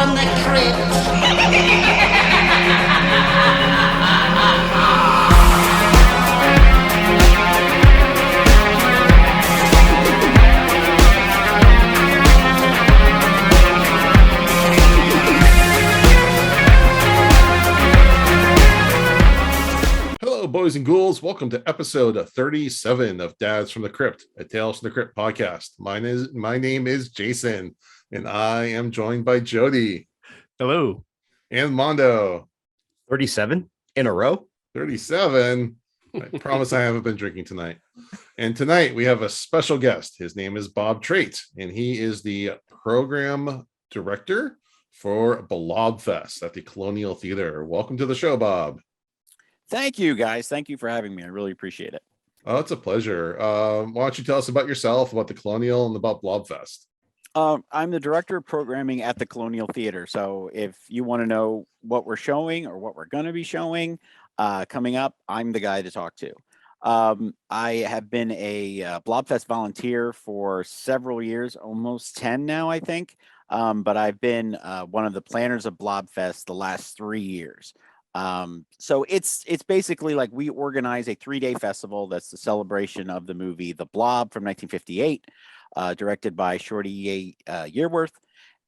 from the Crypt. Hello, boys and ghouls. Welcome to episode 37 of Dads from the Crypt, a Tales from the Crypt podcast. My name is Jason, and I am joined by Jody. Hello. And Mondo. 37 in a row? 37? I promise I haven't been drinking tonight. And tonight we have a special guest. His name is Bob Trait, and he is the program director for Blobfest at the Colonial Theater. Welcome to the show, Bob. Thank you, guys. Thank you for having me. I really appreciate it. Oh, it's a pleasure. Why don't you tell us about yourself, about the Colonial, and about Blobfest? I'm the director of programming at the Colonial Theater. So if you want to know what we're showing or what we're going to be showing coming up, I'm the guy to talk to. I have been a Blobfest volunteer for several years, almost 10 now, I think. But I've been one of the planners of Blobfest the last 3 years. So it's basically like we organize a 3-day festival that's the celebration of the movie The Blob from 1958, directed by Shorty Yearworth.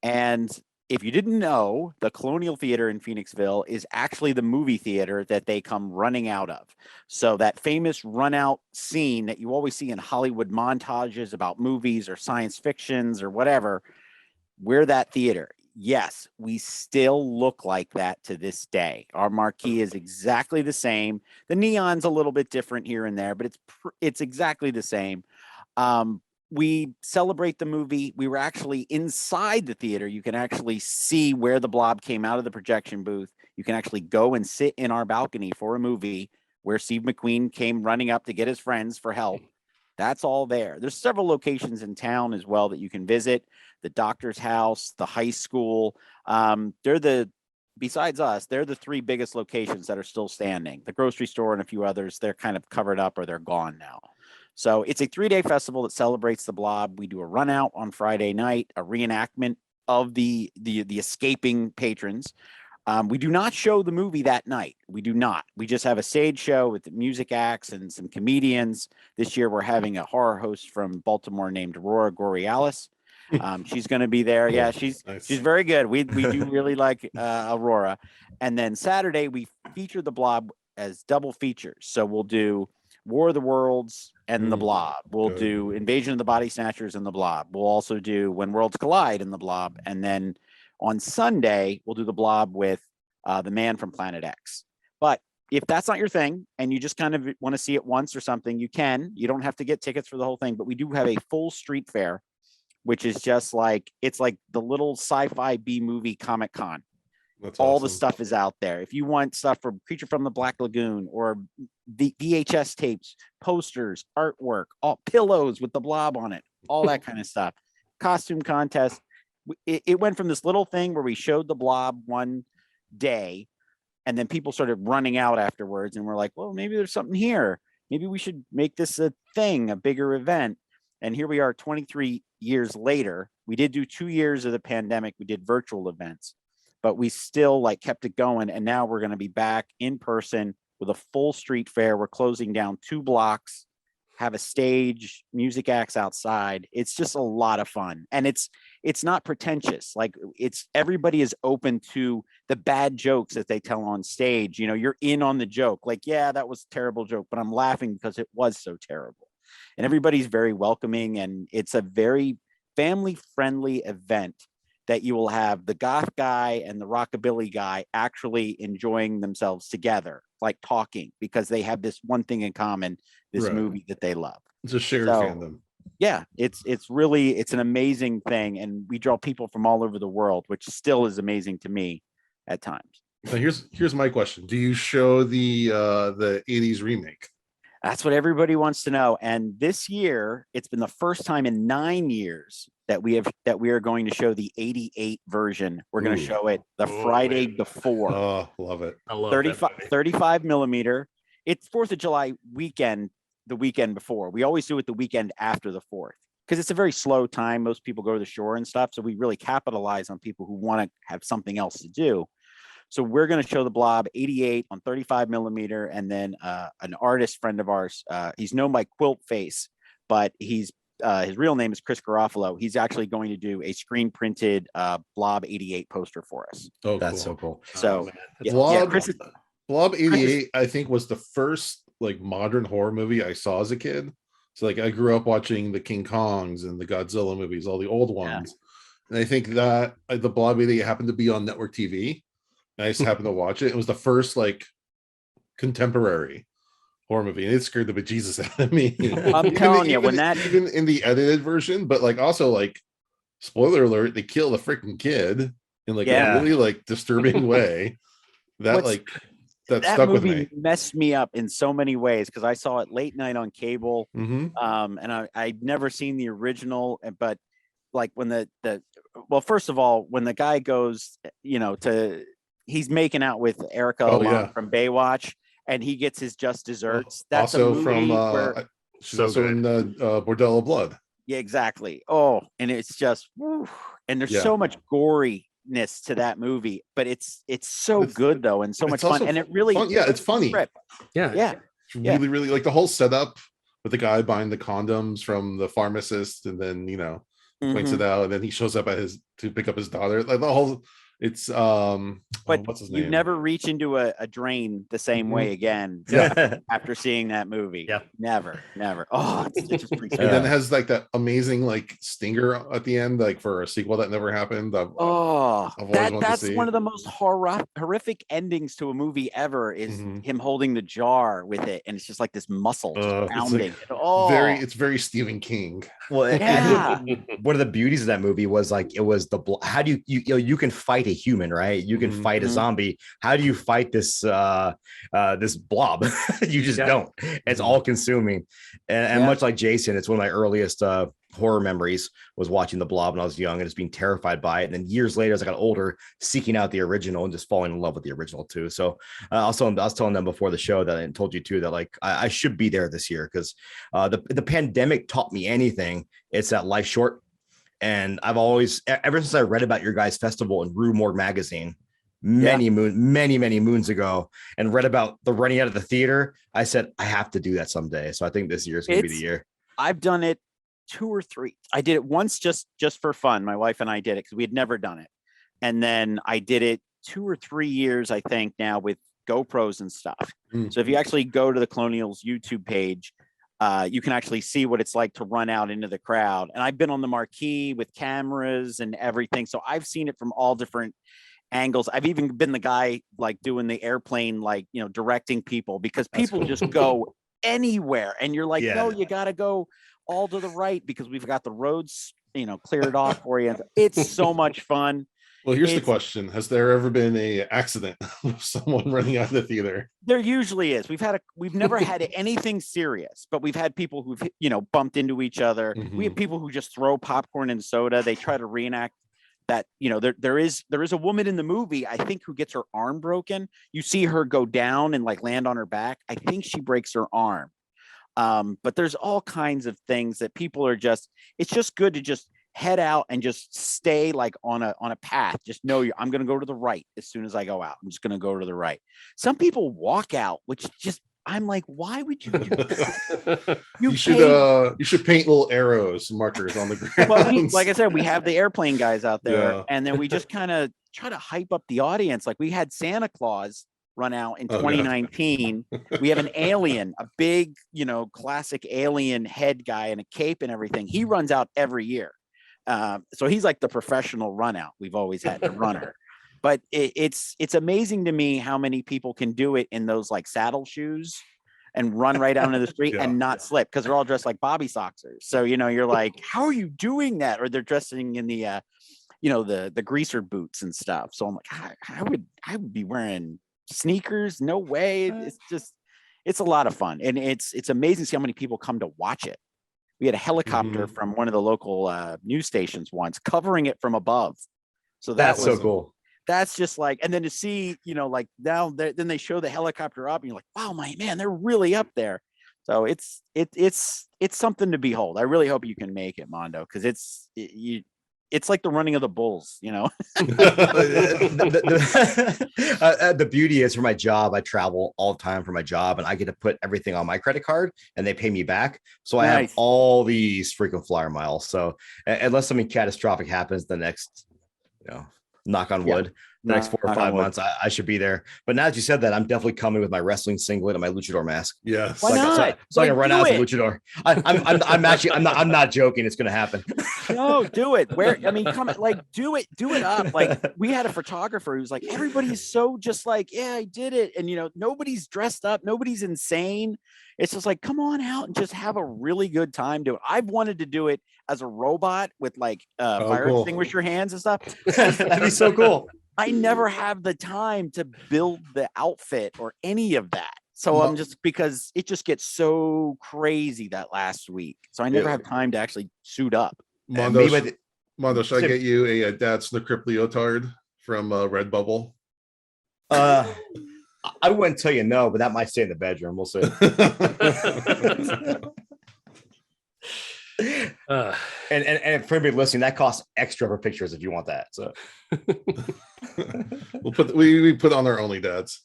And if you didn't know, the Colonial Theater in Phoenixville is actually the movie theater that they come running out of. So that famous run out scene that you always see in Hollywood montages about movies or science fictions or whatever, we're that theater. Yes, we still look like that to this day. Our marquee is exactly the same. The neon's a little bit different here and there, but it's exactly the same. We celebrate the movie. We were actually inside the theater. You can actually see where the Blob came out of the projection booth. You can actually go and sit in our balcony for a movie where Steve McQueen came running up to get his friends for help. That's all there. There's several locations in town as well that you can visit. The doctor's house, the high school. Besides us, they're the 3 biggest locations that are still standing. The grocery store and a few others, they're kind of covered up or they're gone now. So it's a 3-day festival that celebrates the Blob. We do a run out on Friday night, a reenactment of the escaping patrons. We do not show the movie that night. We do not. We just have a stage show with the music acts and some comedians. This year, we're having a horror host from Baltimore named Aurora Borealis. She's going to be there. Yeah, she's very good. We do really like Aurora. And then Saturday, we feature the Blob as double features. So we'll do War of the Worlds and the Blob. We'll do Invasion of the Body Snatchers and the Blob. We'll also do When Worlds Collide and the Blob. And then on Sunday, we'll do the Blob with the Man from Planet X. But if that's not your thing and you just kind of want to see it once or something, you can. You don't have to get tickets for the whole thing. But we do have a full street fair, which is just like, it's like the little sci-fi B-movie Comic-Con. That's all awesome. the stuff is out there. If you want stuff for Creature from the Black Lagoon or the VHS tapes, posters, artwork, all pillows with the Blob on it, all that kind of stuff. Costume contest. It went from this little thing where we showed the Blob one day and then people started running out afterwards and we're like, well, maybe there's something here. Maybe we should make this a thing, a bigger event. And here we are 23 years later. We did do 2 years of the pandemic. We did virtual events, but we still kept it going. And now we're going to be back in person with a full street fair. We're closing down 2 blocks, have a stage, music acts outside. It's just a lot of fun. And it's not pretentious. Like everybody is open to the bad jokes that they tell on stage. You know, you're in on the joke. Like, yeah, that was a terrible joke, but I'm laughing because it was so terrible. And everybody's very welcoming. And it's a very family friendly event that you will have the goth guy and the rockabilly guy actually enjoying themselves together, like talking, because they have this one thing in common, this movie that they love. It's a shared fandom. Yeah, it's an amazing thing. And we draw people from all over the world, which still is amazing to me at times. Now here's my question. Do you show the 80s remake? That's what everybody wants to know. And this year, it's been the first time in 9 years that we are going to show the 88 version. We're going to show it the Friday before. Oh, love it. I love 35 millimeter. It's 4th of July weekend, the weekend before. We always do it the weekend after the 4th because it's a very slow time. Most people go to the shore and stuff. So we really capitalize on people who want to have something else to do. So we're going to show the Blob 88 on 35 millimeter. And then an artist friend of ours, he's known by Quilt Face, but his real name is Chris Garofalo. He's actually going to do a screen printed Blob 88 poster for us. Oh, That's cool. so cool. So Blob, Chris Blob 88, I think, was the first like modern horror movie I saw as a kid. So like I grew up watching the King Kongs and the Godzilla movies, all the old ones. And I think that the Blob 88 happened to be on network TV. And I just happened to watch it. It was the first like contemporary horror movie, and it scared the bejesus out of me. I'm telling you, when that even in the edited version, but like also like spoiler alert, they kill the freaking kid in like a really like disturbing way. That that stuck with me. Messed me up in so many ways because I saw it late night on cable, and I'd never seen the original. But like when well, first of all, when the guy goes, he's making out with Erica from Baywatch, and he gets his just desserts. That's also a movie from where she's also in Bordello of Blood. Yeah, exactly. Oh, and it's just, and there's so much goriness to that movie, but it's so good though, and so much fun, and it really, it's funny. Yeah, it's really like the whole setup with the guy buying the condoms from the pharmacist, and then points it out, and then he shows up to pick up his daughter. Like the whole. It's but what's his name? You never reach into a drain the same way again after seeing that movie. Never. Oh, it just freaks me out. And then it has like that amazing like stinger at the end, like for a sequel that never happened. That's one of the most horrific endings to a movie ever is him holding the jar with it, and it's just like this muscle just pounding. It's very Stephen King. Well, one of the beauties of that movie was like it was how do you can fight a human, right? You can fight a zombie. How do you fight this this blob? You just don't. It's all consuming, and much like Jason, it's one of my earliest horror memories was watching the Blob when I was young and just being terrified by it. And then years later, as I got older, seeking out the original and just falling in love with the original too. So I was telling them before the show that I told you too, that like I should be there this year because the pandemic taught me anything. It's that life short. And I've always, ever since I read about your guys' festival in Rue Morgue magazine, many moons ago, and read about the running out of the theater, I said, I have to do that someday. So I think this year is going to be the year. I've done it 2 or 3. I did it once just for fun. My wife and I did it because we had never done it. And then I did it 2 or 3 years, I think now, with GoPros and stuff. So if you actually go to the Colonials YouTube page, you can actually see what it's like to run out into the crowd. And I've been on the marquee with cameras and everything. So I've seen it from all different angles. I've even been the guy like doing the airplane, like, directing people, because people just go anywhere. And you're like, no, you got to go all to the right because we've got the roads, cleared off for you. It's so much fun. Well, here's the question. Has there ever been a accident of someone running out of the theater? There usually is. We've never had anything serious, but we've had people who've, bumped into each other. We have people who just throw popcorn and soda. They try to reenact that, there is a woman in the movie, I think, who gets her arm broken. You see her go down and like land on her back. I think she breaks her arm. But there's all kinds of things that people are it's just good to just head out and just stay like on a path. Just know I'm going to go to the right as soon as I go out. I'm just going to go to the right. Some people walk out, which just, I'm like, why would you do that? You should paint little arrows, markers on the ground. Well, like I said, we have the airplane guys out there, and then we just kind of try to hype up the audience. Like we had Santa Claus run out in 2019. We have an alien, a big, classic alien head guy in a cape and everything. He runs out every year. So he's like the professional run out. We've always had the runner, but it's amazing to me how many people can do it in those like saddle shoes and run right out into the street and not slip, because they're all dressed like Bobby Soxers. So, you're like, how are you doing that? Or they're dressing in the, the greaser boots and stuff. So I'm like, I would be wearing sneakers. No way. It's a lot of fun. And it's amazing to see how many people come to watch it. We had a helicopter from one of the local news stations once covering it from above. So that's so cool. That's just like, and then to see, like now then they show the helicopter up and you're like, wow, man, they're really up there. So it's something to behold. I really hope you can make it, Mondo, because it's like the running of the bulls, you know. The beauty is, for my job, I travel all the time for my job, and I get to put everything on my credit card, and they pay me back. So I have Nice. all these frequent flyer miles. So unless something catastrophic happens the next, knock on Yeah. wood, the next 4 or Knock 5 on wood. months, I should be there. But now that you said that, I'm definitely coming with my wrestling singlet and my luchador mask. Yes. Why not? So I can run Do out as a it. luchador. I'm not joking. It's going to happen. No, do it. Come like do it up. Like, we had a photographer who's like, everybody's so just like, yeah, I did it. And nobody's dressed up, nobody's insane. It's just like, come on out and just have a really good time doing it. I've wanted to do it as a robot with like fire cool. extinguisher hands and stuff. That'd be so cool. I never have the time to build the outfit or any of that. So I'm just, because it just gets so crazy that last week. So I never have time to actually suit up. Mondo, should I get you a Dad's the Crypt leotard from Redbubble? I wouldn't tell you no, but that might stay in the bedroom. We'll see. And for everybody listening, that costs extra for pictures if you want that. So we put on our only dads.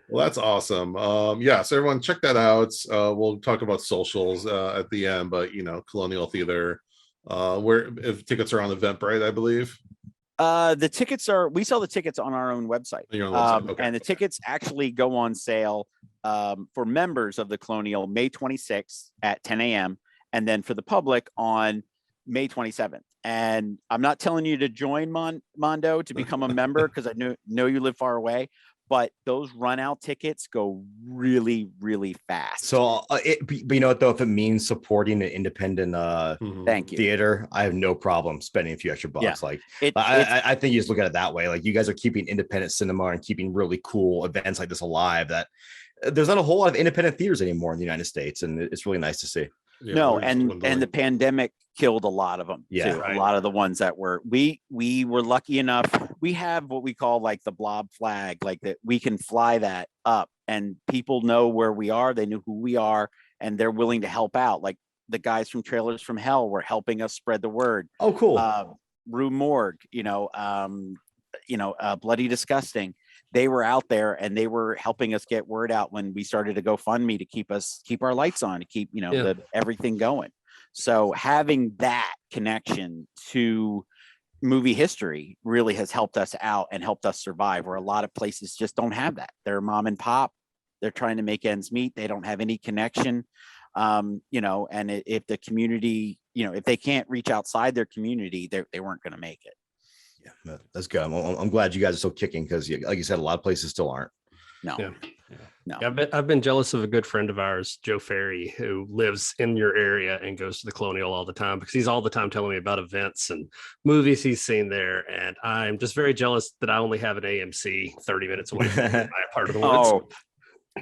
Well, that's awesome. So everyone check that out. We'll talk about socials at the end, but Colonial Theater, if tickets are on Eventbrite, I believe. The tickets we sell the tickets on our own website. Your own website. Okay. And the tickets actually go on sale for members of the Colonial May 26th at 10 a.m. and then for the public on May 27th. And I'm not telling you to join Mondo to become a member, because I know you live far away, but those run out tickets go really, really fast. So, but you know what though, if it means supporting an independent thank you theater, I have no problem spending a few extra bucks. Yeah. Like, I think you just look at it that way. Like, you guys are keeping independent cinema and keeping really cool events like this alive. That there's not a whole lot of independent theaters anymore in the United States, and it's really nice to see. And the pandemic killed a lot of them too. Right. A lot of the ones that we were lucky enough. We have what we call like the blob flag, like that we can fly that up and people know where we are. They know who we are and they're willing to help out. Like the guys from Trailers from Hell were helping us spread the word. Oh, cool. Rue Morgue, Bloody Disgusting. They were out there and they were helping us get word out when we started to GoFundMe to keep our lights on, to keep, everything going. So having that connection to movie history really has helped us out and helped us survive, where a lot of places just don't have that. They're mom and pop. They're trying to make ends meet. They don't have any connection. And if the community, if they can't reach outside their community, they weren't going to make it. Yeah, that's good. I'm glad you guys are still kicking, because, like you said, a lot of places still aren't. No. Yeah. No. I've been jealous of a good friend of ours, Joe Ferry, who lives in your area and goes to the Colonial all the time, because he's all the time telling me about events and movies he's seen there. And I'm just very jealous that I only have an AMC 30 minutes away from my part of the woods. Oh,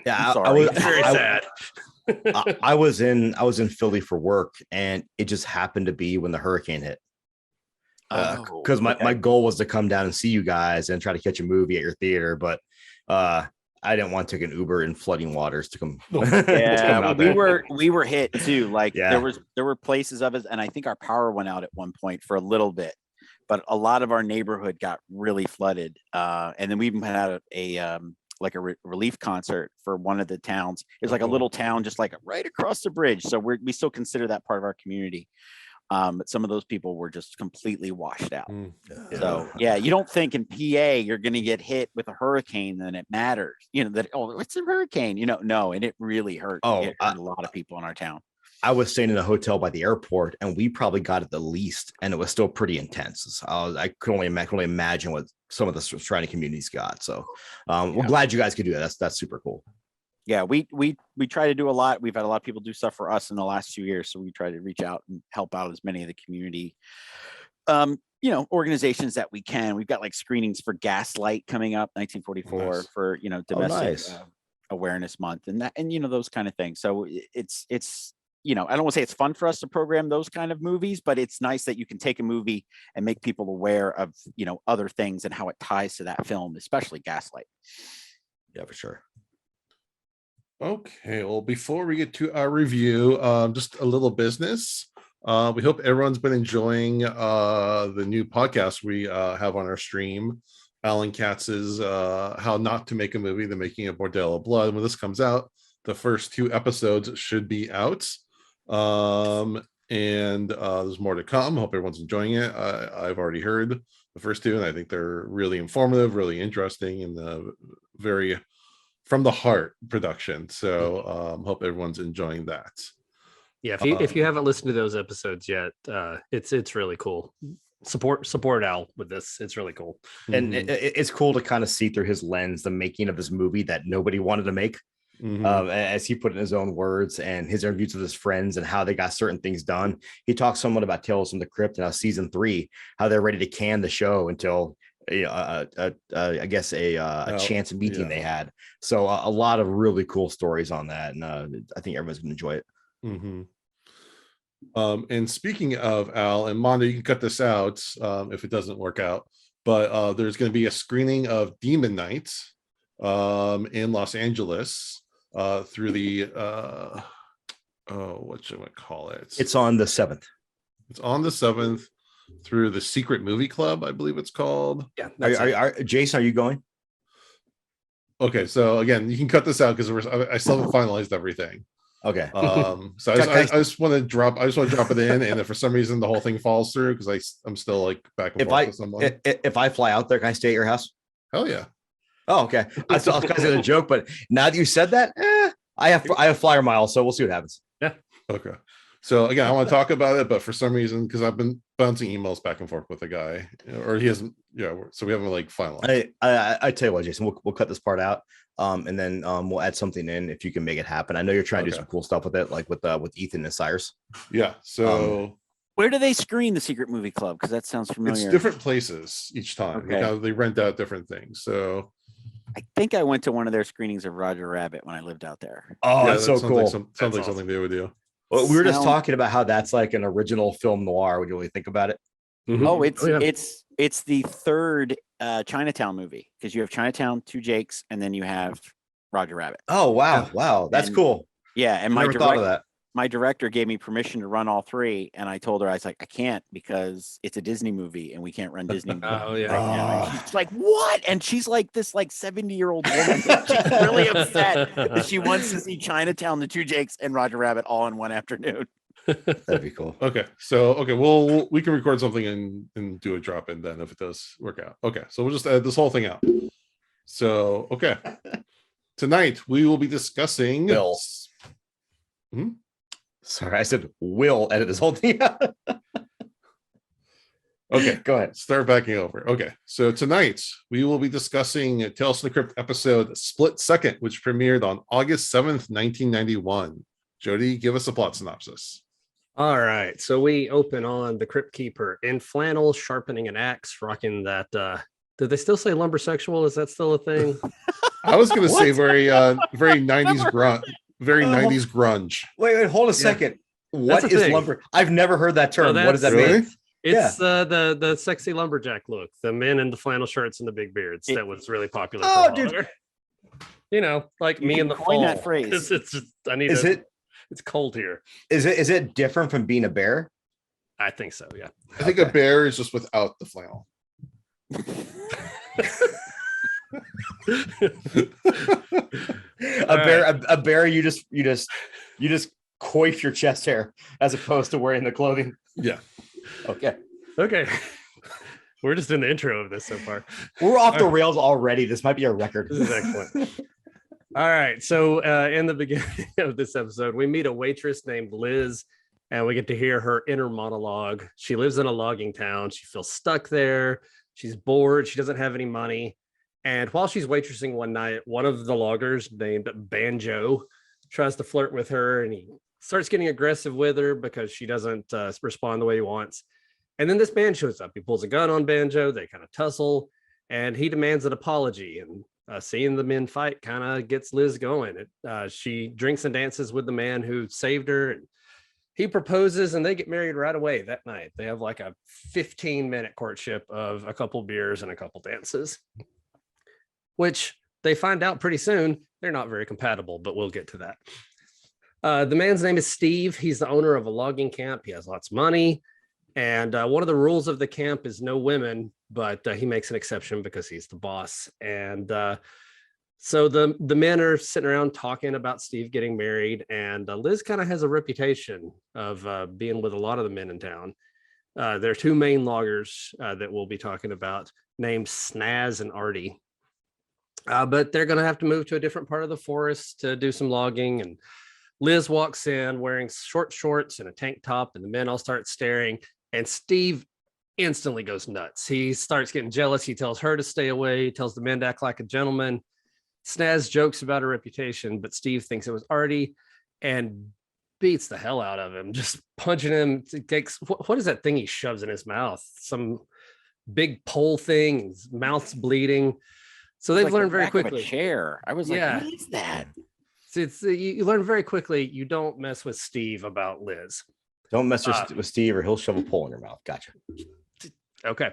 yeah, I was very sad. I was in Philly for work, and it just happened to be when the hurricane hit. Because my goal was to come down and see you guys and try to catch a movie at your theater, but I didn't want to take an Uber in flooding waters to come. Yeah, we were hit too. Like there were places of it, and I think our power went out at one point for a little bit, but a lot of our neighborhood got really flooded. And then we even had a relief concert for one of the towns. It was like a little town, just like right across the bridge. So we still consider that part of our community. But some of those people were just completely washed out. So you don't think in PA you're going to get hit with a hurricane and it matters, it's a hurricane, no, and it really hurt. It hurt a lot of people in our town. I was staying in a hotel by the airport, and we probably got it the least, and it was still pretty intense. I could only imagine what some of the surrounding communities got. So we're glad you guys could do that. That's super cool. Yeah, we try to do a lot. We've had a lot of people do stuff for us in the last 2 years, so we try to reach out and help out as many of the community, organizations that we can. We've got like screenings for Gaslight coming up, 1944, nice. For domestic awareness month, and that, and those kind of things. So it's I don't want to say it's fun for us to program those kind of movies, but it's nice that you can take a movie and make people aware of other things and how it ties to that film, especially Gaslight. Yeah, for sure. Okay, well, before we get to our review, just a little business. We hope everyone's been enjoying the new podcast we have on our stream. Alan Katz's How Not to Make a Movie, The Making of Bordello of Blood. When this comes out, the first 2 episodes should be out. And there's more to come. Hope everyone's enjoying it. I've already heard the first 2, and I think they're really informative, really interesting, and very from the heart production. So hope everyone's enjoying that. Yeah, if you haven't listened to those episodes yet, it's really cool. Support Al with this. It's really cool. And it's cool to kind of see through his lens the making of this movie that nobody wanted to make. As he put it in his own words, and his interviews with his friends and how they got certain things done. He talks somewhat about Tales from the Crypt and how season 3, how they're ready to can the show until I guess a chance meeting they had. So a lot of really cool stories on that, and I think everyone's gonna enjoy it. And speaking of Al and Mondo, you can cut this out if it doesn't work out, but there's going to be a screening of Demon Knight in Los Angeles through the what should I call it? It's on the 7th. It's on the 7th through the Secret Movie Club, I believe it's called. Yeah. Jason, are you going? Okay, so again, you can cut this out because I still haven't finalized everything. Okay. So I just want to drop it in, and if for some reason the whole thing falls through, because I'm still like back and forth with someone. If I fly out there, can I stay at your house? Hell yeah. Oh, okay. I was kind of a joke, but now that you said that, I have flyer miles, so we'll see what happens. Yeah. Okay. So again, I want to talk about it, but for some reason, because I've been bouncing emails back and forth with a guy, or he hasn't, so we haven't like finalized. I tell you what, Jason, we'll cut this part out, and then we'll add something in if you can make it happen. I know you're trying to do some cool stuff with it, like with Ethan and Cyrus. Yeah. So where do they screen the Secret Movie Club? Because that sounds familiar. It's different places each time. Okay. They rent out different things. So I think I went to one of their screenings of Roger Rabbit when I lived out there. Oh, that's so cool. Sounds like something they would do. Well, we were just talking about how that's like an original film noir. Would you really think about it? Oh, it's the third Chinatown movie, because you have Chinatown, Two Jakes, and then you have Roger Rabbit. Oh wow, that's cool. Yeah, and I never thought of that. My director gave me permission to run all 3, and I told her, I was like, I can't, because it's a Disney movie and we can't run Disney movies. Oh yeah. Right now. And she's like, what? And she's like this 70-year-old woman. She's really upset that she wants to see Chinatown, the Two Jakes, and Roger Rabbit all in one afternoon. That'd be cool. Okay, we can record something and do a drop in then if it does work out. Okay, so we'll just edit this whole thing out. So tonight we will be discussing Will. Sorry, I said we'll edit this whole thing out. Okay, go ahead. Start backing over. Okay, so tonight we will be discussing Tales from the Crypt episode Split Second, which premiered on August 7th, 1991. Jody, give us a plot synopsis. All right, so we open on the Crypt Keeper in flannel, sharpening an axe, rocking that. Did they still say lumbersexual? Is that still a thing? I was going to say very 90s grunge. Very 90s grunge. Wait, hold a second. What is lumber? I've never heard that term. What does that mean? It's the sexy lumberjack look, the men in the flannel shirts and the big beards that was really popular. Oh, dude. Like me in the fall. That phrase. It's cold here. Is it different from being a bear? I think so, yeah. I think a bear is just without the flannel. A bear, you just coif your chest hair as opposed to wearing the clothing. Yeah. Okay. We're just in the intro of this so far. We're off the rails already. This might be a record. This is excellent. All right. So in the beginning of this episode, we meet a waitress named Liz, and we get to hear her inner monologue. She lives in a logging town. She feels stuck there. She's bored. She doesn't have any money. And while she's waitressing one night, one of the loggers named Banjo tries to flirt with her, and he starts getting aggressive with her because she doesn't respond the way he wants. And then this man shows up. He pulls a gun on Banjo. They kind of tussle, and he demands an apology. And seeing the men fight kind of gets Liz going. She drinks and dances with the man who saved her. And he proposes, and they get married right away that night. They have like a 15-minute courtship of a couple beers and a couple dances, which they find out pretty soon they're not very compatible, but we'll get to that. The man's name is Steve. He's the owner of a logging camp. He has lots of money. And one of the rules of the camp is no women, but he makes an exception because he's the boss. And so the men are sitting around talking about Steve getting married. And Liz kind of has a reputation of being with a lot of the men in town. There are two main loggers that we'll be talking about named Snaz and Artie. But they're going to have to move to a different part of the forest to do some logging. And Liz walks in wearing short shorts and a tank top, and the men all start staring. And Steve instantly goes nuts. He starts getting jealous. He tells her to stay away. He tells the men to act like a gentleman. Snaz jokes about her reputation, but Steve thinks it was Artie and beats the hell out of him, just punching him. What is that thing he shoves in his mouth? Some big pole thing. His mouth's bleeding. So they've learned very quickly. A chair. I was like, what is that? You learn very quickly. You don't mess with Steve about Liz. Don't mess with Steve or he'll shove a pole in your mouth. Gotcha. Okay.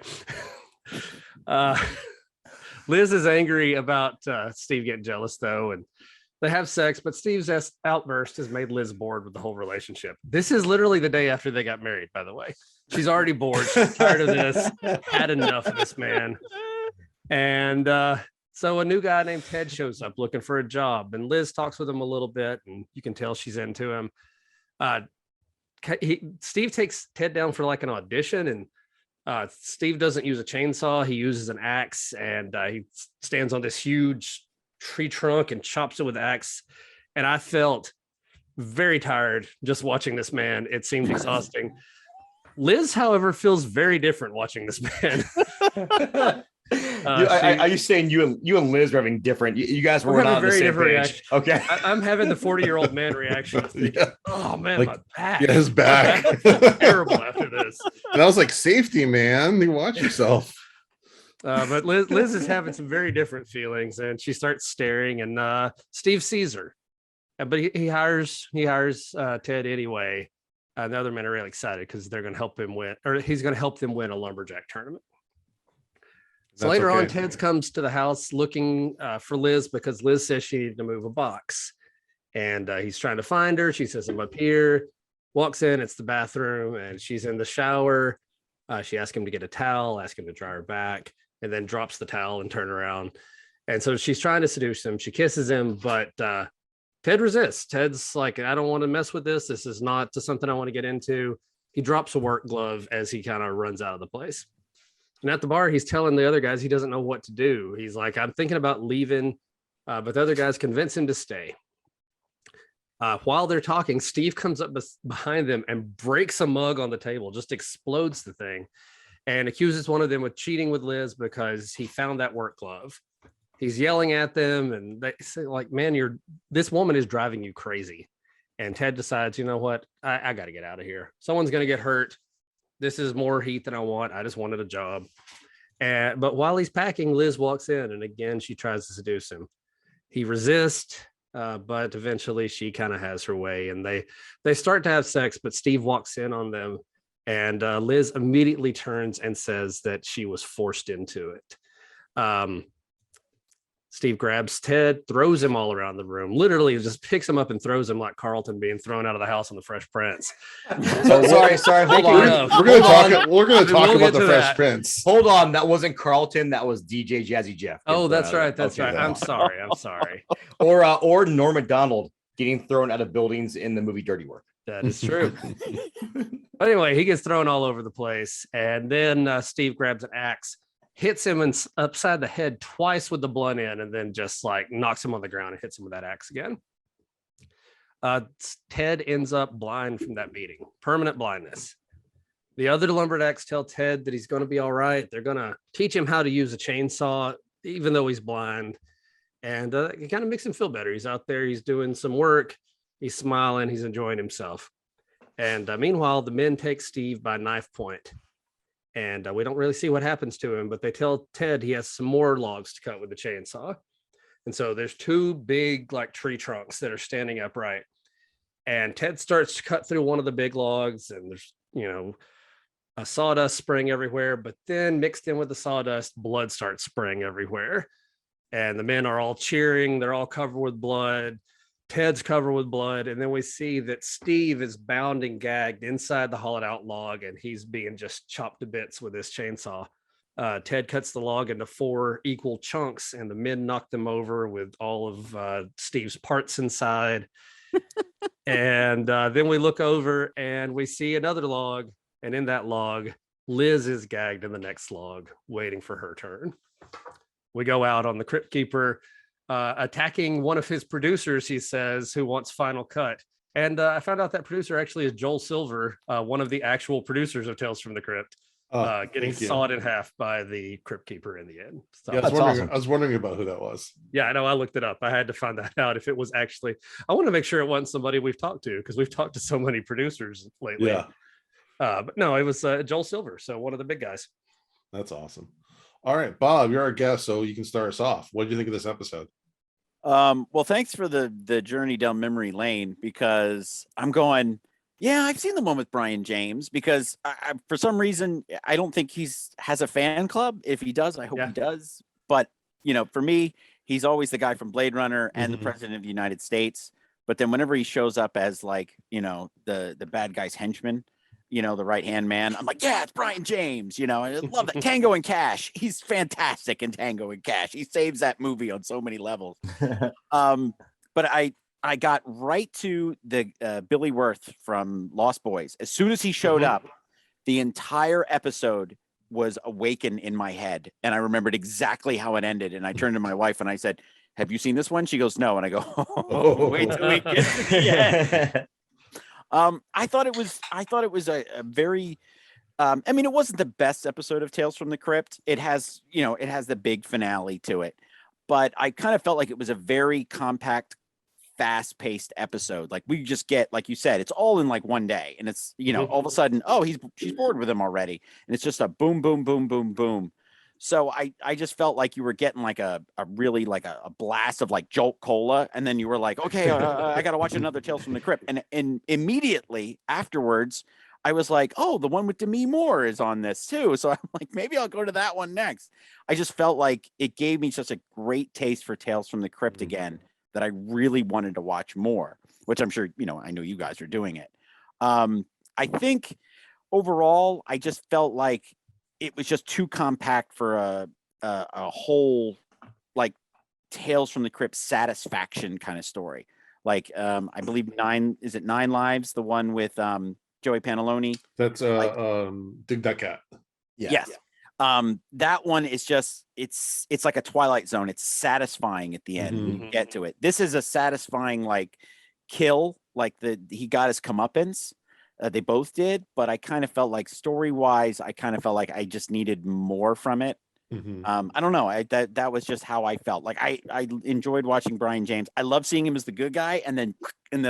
Liz is angry about Steve getting jealous though, and they have sex, but Steve's outburst has made Liz bored with the whole relationship. This is literally the day after they got married, by the way. She's already bored. She's tired of this, had enough of this man. And so a new guy named Ted shows up looking for a job, and Liz talks with him a little bit, and you can tell she's into him. Steve takes Ted down for like an audition, and Steve doesn't use a chainsaw. He uses an axe, and he stands on this huge tree trunk and chops it with the axe. And I felt very tired just watching this man. It seemed exhausting. Liz, however, feels very different watching this man. Are you saying you and Liz were having different? You guys were not on the same page. Reaction. Okay, I'm having the 40-year-old man reaction. Thinking, oh man, like, my back. Yeah, his back. Terrible after this. And I was like, safety, man. You watch yourself. But Liz is having some very different feelings, and she starts staring, and Steve sees her, but he hires Ted anyway. The other men are really excited because they're going to help him win, or he's going to help them win a lumberjack tournament. So later on, Ted comes to the house looking for Liz because Liz says she needed to move a box, and he's trying to find her. She says, "I'm up here." Walks in, it's the bathroom, and she's in the shower. She asks him to get a towel, asks him to dry her back, and then drops the towel and turn around. And so she's trying to seduce him. She kisses him, but Ted resists. Ted's like, "I don't want to mess with this. This is not something I want to get into." He drops a work glove as he kind of runs out of the place. And at the bar, he's telling the other guys he doesn't know what to do. He's like, "I'm thinking about leaving," but the other guys convince him to stay. While they're talking, Steve comes up behind them and breaks a mug on the table, just explodes the thing, and accuses one of them with cheating with Liz because he found that work glove. He's yelling at them, and they say, like, "Man, this woman is driving you crazy." And Ted decides, you know what? I got to get out of here. Someone's going to get hurt. This is more heat than I want. I just wanted a job. But while he's packing, Liz walks in, and again, she tries to seduce him. He resists, but eventually she kind of has her way, and they start to have sex, but Steve walks in on them, and Liz immediately turns and says that she was forced into it. Steve grabs Ted, throws him all around the room, literally just picks him up and throws him like Carlton being thrown out of the house on the Fresh Prince. Sorry, hold on. We're gonna talk about the Fresh Prince. Hold on, that wasn't Carlton, that was DJ Jazzy Jeff. Oh, that's right. That's right. I'm sorry. Or Norm Macdonald getting thrown out of buildings in the movie Dirty Work. That is true. But anyway, he gets thrown all over the place, and then Steve grabs an axe, hits him upside the head twice with the blunt end, and then just like knocks him on the ground and hits him with that axe again. Ted ends up blind from that beating, permanent blindness. The other lumberjacks tell Ted that he's going to be all right. They're going to teach him how to use a chainsaw, even though he's blind. And it kind of makes him feel better. He's out there, he's doing some work, he's smiling, he's enjoying himself. And meanwhile, the men take Steve by knife point. And we don't really see what happens to him, but they tell Ted he has some more logs to cut with the chainsaw. And so there's two big like tree trunks that are standing upright. And Ted starts to cut through one of the big logs, and there's, a sawdust spraying everywhere, but then mixed in with the sawdust, blood starts spraying everywhere. and the men are all cheering. They're all covered with blood. Ted's covered with blood. And then we see that Steve is bound and gagged inside the hollowed out log, and he's being just chopped to bits with this chainsaw. Ted cuts the log into 4 equal chunks, and the men knock them over with all of Steve's parts inside. And then we look over and we see another log. And in that log, Liz is gagged in the next log, waiting for her turn. We go out on the Crypt Keeper, attacking one of his producers, he says, who wants final cut. And I found out that producer actually is Joel Silver, one of the actual producers of Tales from the Crypt, getting sawed in half by the Crypt Keeper in the end. So, yeah, awesome. I was wondering about who that was. yeah, I know. I looked it up. I had to find that out if it was actually. I want to make sure it wasn't somebody we've talked to, because we've talked to so many producers lately. Yeah, but no, it was Joel Silver, so one of the big guys. that's awesome. All right, Bob, you're our guest, so you can start us off. What did you think of this episode? Well, thanks for the journey down memory lane, because I'm going, yeah, I've seen the one with Byron James, because I for some reason, I don't think has a fan club. If he does, I hope he does. But, for me, he's always the guy from Blade Runner and the president of the United States. But then whenever he shows up as the bad guy's henchman, the right-hand man, I'm like, yeah, it's Byron James. I love that. Tango and Cash. He's fantastic in Tango and Cash. He saves that movie on so many levels. But I got right to the Billy Wirth from Lost Boys. As soon as he showed up, the entire episode was awakened in my head. And I remembered exactly how it ended. And I turned to my wife and I said, have you seen this one? She goes, no. And I go, wait till we get to the end. I thought it was a very, it wasn't the best episode of Tales from the Crypt. It has the big finale to it, but I kind of felt like it was a very compact, fast-paced episode. Like, we just get, like you said, it's all in like one day, and it's, all of a sudden, she's bored with him already. And it's just a boom, boom, boom, boom, boom. So I just felt like you were getting like a really like a blast of like Jolt Cola, and then you were like, okay, I got to watch another Tales from the Crypt, and immediately afterwards, I was like, oh, the one with Demi Moore is on this too. So I'm like, maybe I'll go to that one next. I just felt like it gave me such a great taste for Tales from the Crypt again, that I really wanted to watch more, which I'm sure, I know you guys are doing it. I think overall, I just felt like it was just too compact for a whole like Tales from the Crypt satisfaction kind of story. Like, I believe 9 Lives, the one with Joey Pantalone. That's Dig That Cat. Yes. That one is just it's like a Twilight Zone. It's satisfying at the end when you get to it. This is a satisfying like kill, like he got his comeuppance. They both did, but I kind of felt like story-wise, I kind of felt like I just needed more from it. I don't know. That was just how I felt. Like, I enjoyed watching Byron James. I love seeing him as the good guy, and then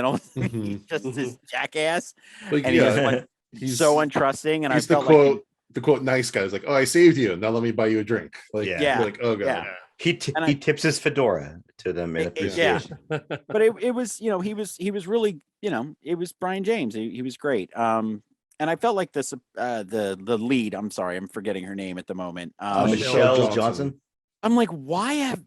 all of a sudden he's just this jackass, and he's so untrusting. And he's I felt the quote nice guy is like, oh, I saved you, now let me buy you a drink. Like, yeah. Like, oh god. Yeah. He tips his fedora to them in appreciation. Yeah. But it was, he was really, it was Byron James. He was great. And I felt like this, the lead, I'm sorry, I'm forgetting her name at the moment. Michelle Johnson. I'm like, why have,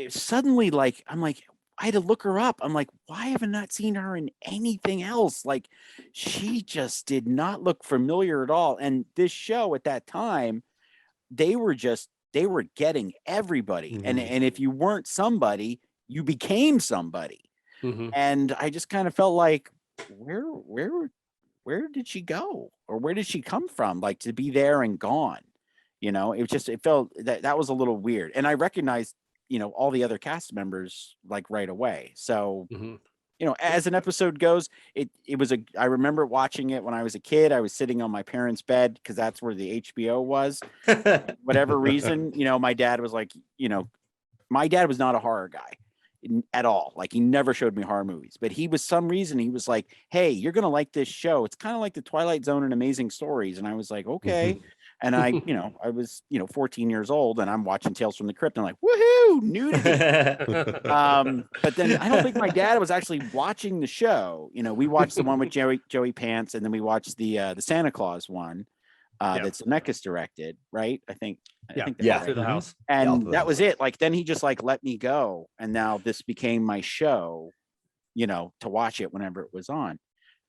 suddenly, I'm like, I had to look her up. I'm like, why have I not seen her in anything else? Like, she just did not look familiar at all. And this show at that time, they were getting everybody. And if you weren't somebody, you became somebody. And I just kind of felt like, where did she go? Or where did she come from? Like, to be there and gone, it felt that was a little weird. And I recognized, all the other cast members like right away. So, as an episode goes, it was I remember watching it when I was a kid. I was sitting on my parents' bed because that's where the HBO was. Whatever reason, my dad was like, my dad was not a horror guy at all. Like, he never showed me horror movies, but he was like, hey, you're going to like this show. It's kind of like the Twilight Zone and Amazing Stories. And I was like, okay. And I was, 14 years old, and I'm watching Tales from the Crypt. And I'm like, woohoo, nudity. But then I don't think my dad was actually watching the show. We watched the one with Joey Pants, and then we watched the Santa Claus one that Zemeckis directed, right? I think. I think Yeah. Through the house. Yeah, and that was it. Like then he just like let me go, and now this became my show, to watch it whenever it was on.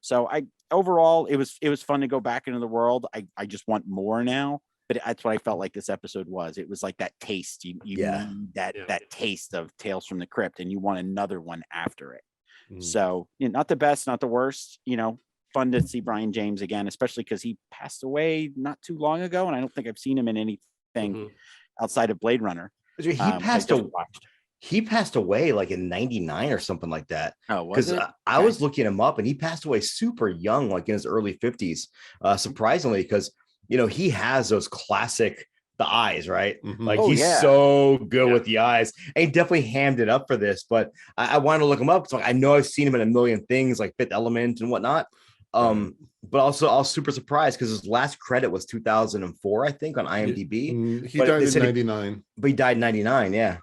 So overall it was fun to go back into the world. I just want more now, but that's what I felt like this episode was. It was like that taste. You need that taste of Tales from the Crypt, and you want another one after it. So not the best, not the worst. Fun to see Byron James again, especially because he passed away not too long ago, and I don't think I've seen him in anything outside of Blade Runner. He passed away like in 99 or something like that. Oh, was it? I was looking him up, and he passed away super young, like in his early 50s. Surprisingly, because he has those classic the eyes, right? Like he's so good with the eyes, and he definitely hammed it up for this. But I wanted to look him up, so I know I've seen him in a million things like Fifth Element and whatnot. But also I was super surprised because his last credit was 2004, I think, on IMDb. He died in 99. But he died in 99, yeah.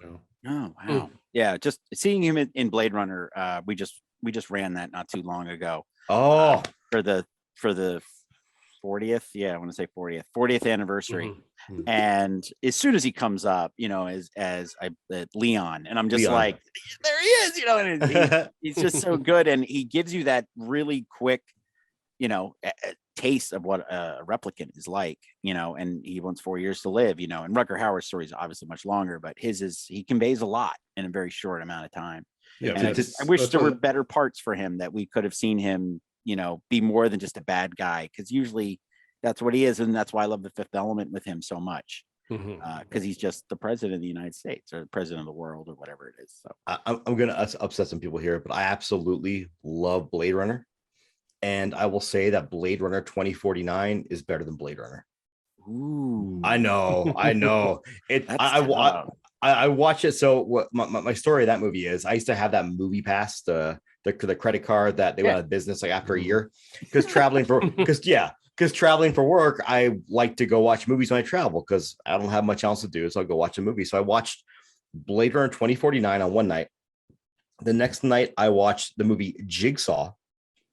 Oh wow. Yeah, just seeing him in Blade Runner, we just ran that not too long ago. Oh, for the 40th, I want to say 40th ananniversary. And as soon as he comes up, as Leon, and I'm just like, there he is, and he's just so good, and he gives you that really quick, a taste of what a replicant is like, and he wants 4 years to live, and Rutger Hauer's story is obviously much longer, but he conveys a lot in a very short amount of time. Yeah, and I wish there were better parts for him that we could have seen him, be more than just a bad guy, because usually that's what he is, and that's why I love the Fifth Element with him so much, because he's just the president of the United States or the president of the world or whatever it is. So I'm gonna upset some people here, but I absolutely love Blade Runner. And I will say that Blade Runner 2049 is better than Blade Runner. Ooh, I know. I watch it. So what my story of that movie is, I used to have that movie pass, the credit card that they went out of business like after a year, because traveling for work, I like to go watch movies when I travel because I don't have much else to do, so I'll go watch a movie. So I watched Blade Runner 2049 on one night. The next night I watched the movie Jigsaw.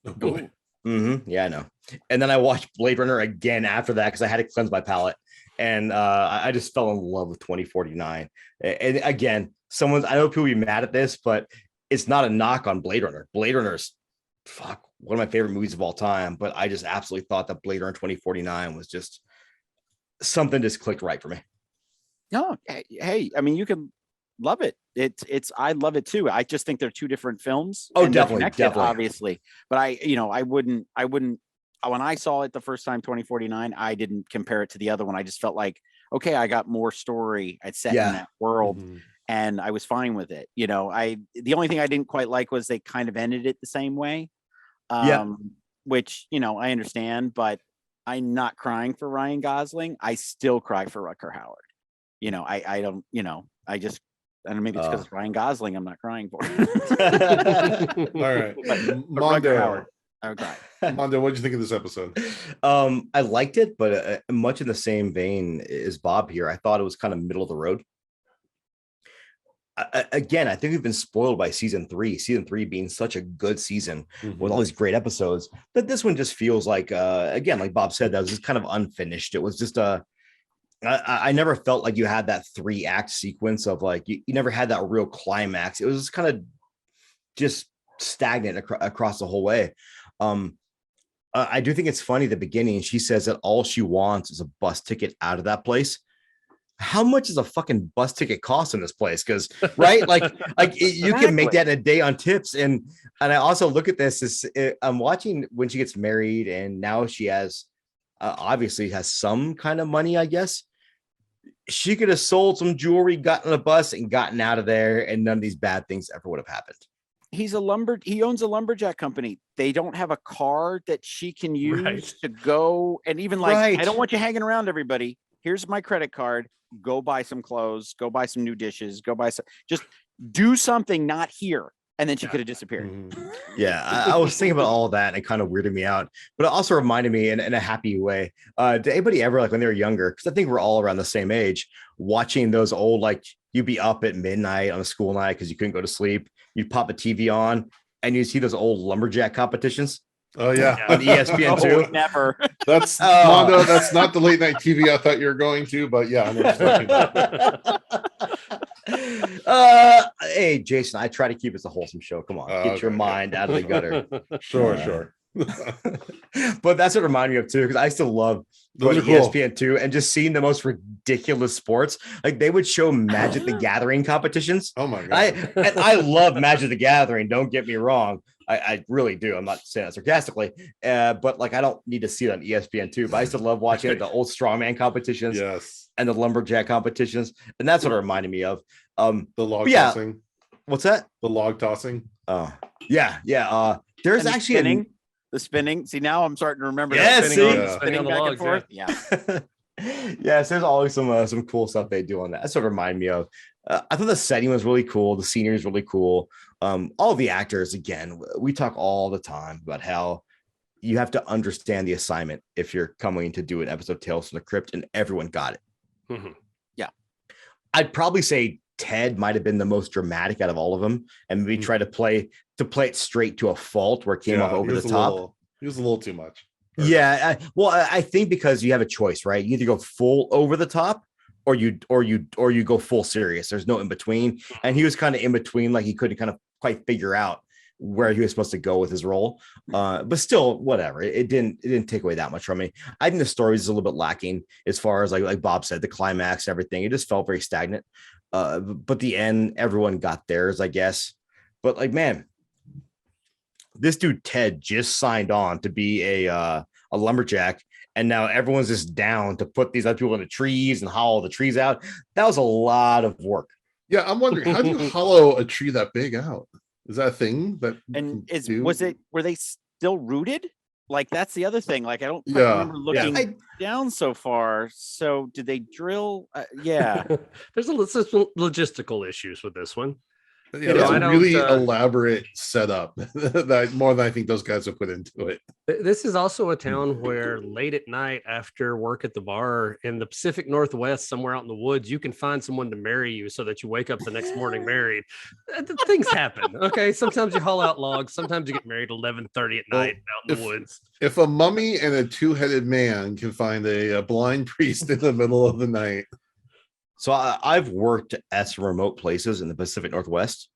Oh boy. Yeah, I know. And then I watched Blade Runner again after that because I had to cleanse my palate. And I just fell in love with 2049. And again, I know people be mad at this, but it's not a knock on Blade Runner. Blade Runner's one of my favorite movies of all time. But I just absolutely thought that Blade Runner 2049 was just something just clicked right for me. No, hey, I mean, you can love it. I love it too. I just think they're two different films. Oh, definitely, obviously. But I wouldn't. When I saw it the first time, 2049, I didn't compare it to the other one. I just felt like, okay, I got more story. I'd set in that world, and I was fine with it. The only thing I didn't quite like was they kind of ended it the same way. Which I understand, but I'm not crying for Ryan Gosling. I still cry for Rutger Hauer. I don't. I don't know, maybe it's because it's Ryan Gosling I'm not crying for. All right. Mondo. Mondo, what did you think of this episode? I liked it, but much in the same vein as Bob here. I thought it was kind of middle of the road. Again, I think we've been spoiled by season three being such a good season with all these great episodes, that this one just feels like, again, like Bob said, that was just kind of unfinished. It was just I never felt like you had that 3-act sequence of like, you never had that real climax. It was just kind of just stagnant across the whole way. I do think it's funny at the beginning. She says that all she wants is a bus ticket out of that place. How much does a fucking bus ticket cost in this place? Because right, you can make that in a day on tips. And I also look at this I'm watching when she gets married, and now she has obviously has some kind of money, I guess. She could have sold some jewelry, gotten on a bus, and gotten out of there, and none of these bad things ever would have happened. He owns a lumberjack company. They don't have a car that she can use to go, and even I don't want you hanging around, everybody. Here's my credit card. Go buy some clothes, go buy some new dishes, just do something not here. And then she could have disappeared. Yeah, I was thinking about all that, and it kind of weirded me out. But it also reminded me in a happy way. Did anybody ever, like when they were younger, because I think we're all around the same age, watching those old, like you'd be up at midnight on a school night because you couldn't go to sleep. You'd pop the TV on and you'd see those old lumberjack competitions. Oh yeah, on ESPN Oh, two. never. that's Oh. Mondo. That's not the late night TV I thought you were going to, but yeah, I know what you're talking about. Hey, Jason, I try to keep it a wholesome show. Come on, get your Okay, mind out of the gutter. Sure, Uh, sure. But that's what reminded me of too, because I still love Those going are to cool. ESPN two and just seeing the most ridiculous sports. Like they would show Magic the Gathering competitions. Oh my god. I love Magic the Gathering. Don't get me wrong. I really do. I'm not saying that sarcastically, but like I don't need to see it on ESPN two. But I still love watching like, the old strongman competitions Yes. and the lumberjack competitions, and that's what it reminded me of. The log but yeah. tossing. What's that? The log tossing. Oh, yeah. There's And the actually spinning. The spinning. See, now I'm starting to remember. Yeah, that. see? Yeah. Spinning on the back and logs, forth. yeah. Yeah. Yes, there's always some cool stuff they do on that. That's what it reminded me of. I thought the setting was really cool. The scenery is really cool. All the actors, again, we talk all the time about how you have to understand the assignment if you're coming to do an episode of Tales from the Crypt, and everyone got it. Mhm. Yeah. I'd probably say Ted might have been the most dramatic out of all of them, and maybe try to play it straight to a fault where it came off Yeah, over he the was a top. he was a little too much. Yeah, I think because you have a choice, right? You either go full over the top, or you go full serious. There's no in between, and he was kind of in between, like he couldn't kind of quite figure out where he was supposed to go with his role. But still, whatever. It didn't take away that much from me. I think the story is a little bit lacking as far as like Bob said, the climax, everything. It just felt very stagnant. But the end, everyone got theirs, I guess. But like, man, this dude Ted just signed on to be a lumberjack, and now everyone's just down to put these other people in the trees and hollow the trees out. That was a lot of work. Yeah, I'm wondering, how do you hollow a tree that big out? Is that a thing that you And can do? were they still rooted? Like that's the other thing. Like I don't quite Yeah. remember looking I- down so far. So did they drill? Yeah. There's some logistical issues with this one. Yeah, You that's know, a I really don't, elaborate setup that more than I think those guys have put into it. This is also a town where late at night after work at the bar in the Pacific Northwest, somewhere out in the woods, you can find someone to marry you so that you wake up the next morning married. Things happen. Okay. Sometimes you haul out logs. Sometimes you get married 11:30 at night out in the woods. If a mummy and a two-headed man can find a blind priest in the middle of the night. So I've worked at some remote places in the Pacific Northwest,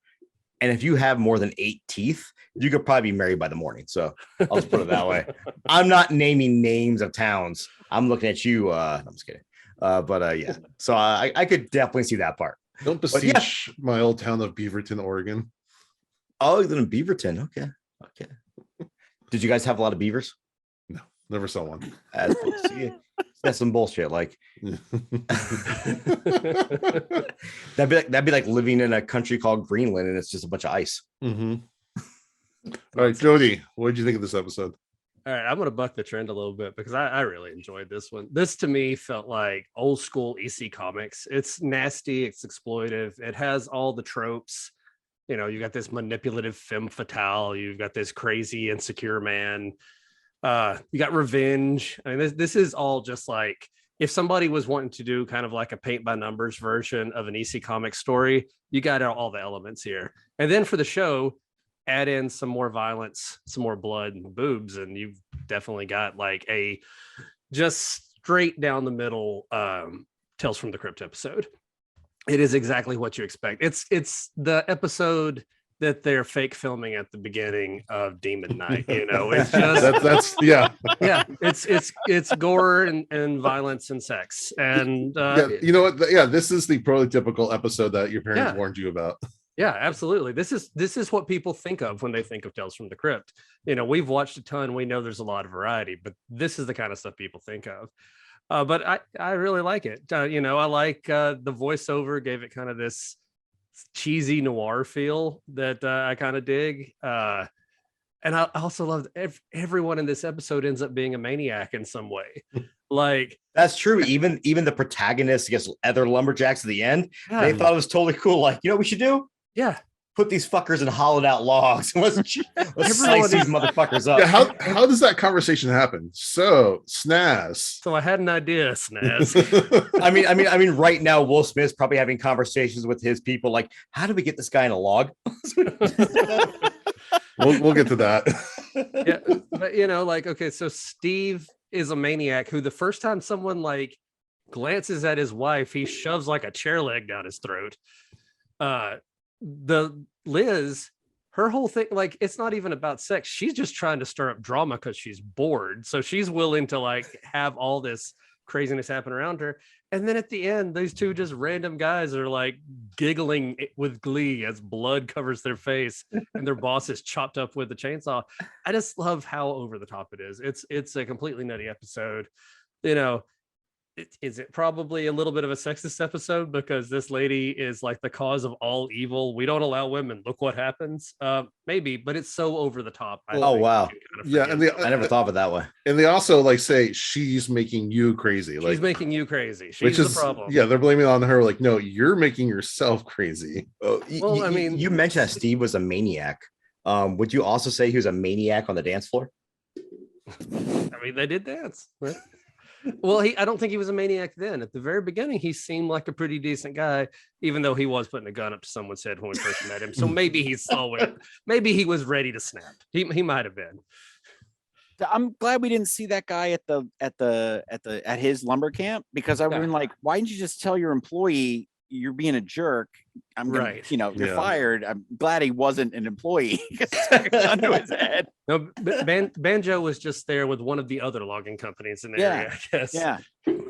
and if you have more than 8 teeth, you could probably be married by the morning. So I'll just put it that way. I'm not naming names of towns. I'm looking at you. I'm just kidding. Yeah. So I could definitely see that part. Don't But besiege my old town of Beaverton, Oregon. Oh, you live in Beaverton. Okay. Did you guys have a lot of beavers? Never saw one. That's some bullshit. Like that'd be like living in a country called Greenland and it's just a bunch of ice. All right, Jody, what did you think of this episode? All right, I'm going to buck the trend a little bit because I really enjoyed this one. This to me felt like old school EC comics. It's nasty, it's exploitive, it has all the tropes. You know, you got this manipulative femme fatale, you've got this crazy insecure man. You got revenge. I mean, this is all just like if somebody was wanting to do kind of like a paint by numbers version of an EC comic story, you got all the elements here. And then for the show, add in some more violence, some more blood and boobs, and you've definitely got like a just straight down the middle Tales from the Crypt episode. It is exactly what you expect. It's the episode that they're fake filming at the beginning of Demon Night. You know, it's just that's yeah. yeah, it's gore and violence and sex. And Yeah, you know what? Yeah, this is the prototypical episode that your parents Yeah. warned you about. yeah, absolutely. This is what people think of when they think of Tales from the Crypt. You know, we've watched a ton. We know there's a lot of variety, but this is the kind of stuff people think of. But I really like it. You know, I like the voiceover gave it kind of this cheesy noir feel that I kind of dig. And I also love everyone in this episode ends up being a maniac in some way. Like That's true. Even the protagonists, I guess, other lumberjacks at the end, they thought it was totally cool. Like, you know what we should do? yeah. Put these fuckers in hollowed out logs. Let's slice these motherfuckers up. Yeah, how does that conversation happen? So, Snaz. So I had an idea, Snaz. I mean, right now, Will Smith's probably having conversations with his people, like, how do we get this guy in a log? we'll get to that. Yeah, But you know, like, okay, so Steve is a maniac who the first time someone like glances at his wife, he shoves like a chair leg down his throat. The Liz, her whole thing, like, it's not even about sex. She's just trying to stir up drama because she's bored. So she's willing to like have all this craziness happen around her. And then at the end, these two just random guys are like giggling with glee as blood covers their face and their boss is chopped up with the chainsaw. I just love how over the top it is. It's a completely nutty episode. You know, is it probably a little bit of a sexist episode because this lady is like the cause of all evil? We don't allow women. Look what happens. Maybe, but it's so over the top. Oh, wow. Yeah, and I never thought of it that way. And they also like say she's making you crazy. She's Like making you crazy. She's which is the problem. yeah, they're blaming it on her. Like, no, you're making yourself crazy. Well, I mean, you mentioned that Steve was a maniac. Would you also say he was a maniac on the dance floor? I mean, they did dance. Well, I don't think he was a maniac then. At the very beginning, he seemed like a pretty decent guy, even though he was putting a gun up to someone's head when we first met him. So maybe he saw it. Maybe he was ready to snap. He might have been. I'm glad we didn't see that guy at his lumber camp, because I would have been like, why didn't you just tell your employee you're being a jerk? I'm gonna, Right. You're fired. I'm glad he wasn't an employee. Under his head. No, Banjo was just there with one of the other logging companies in the area, I guess. Yeah.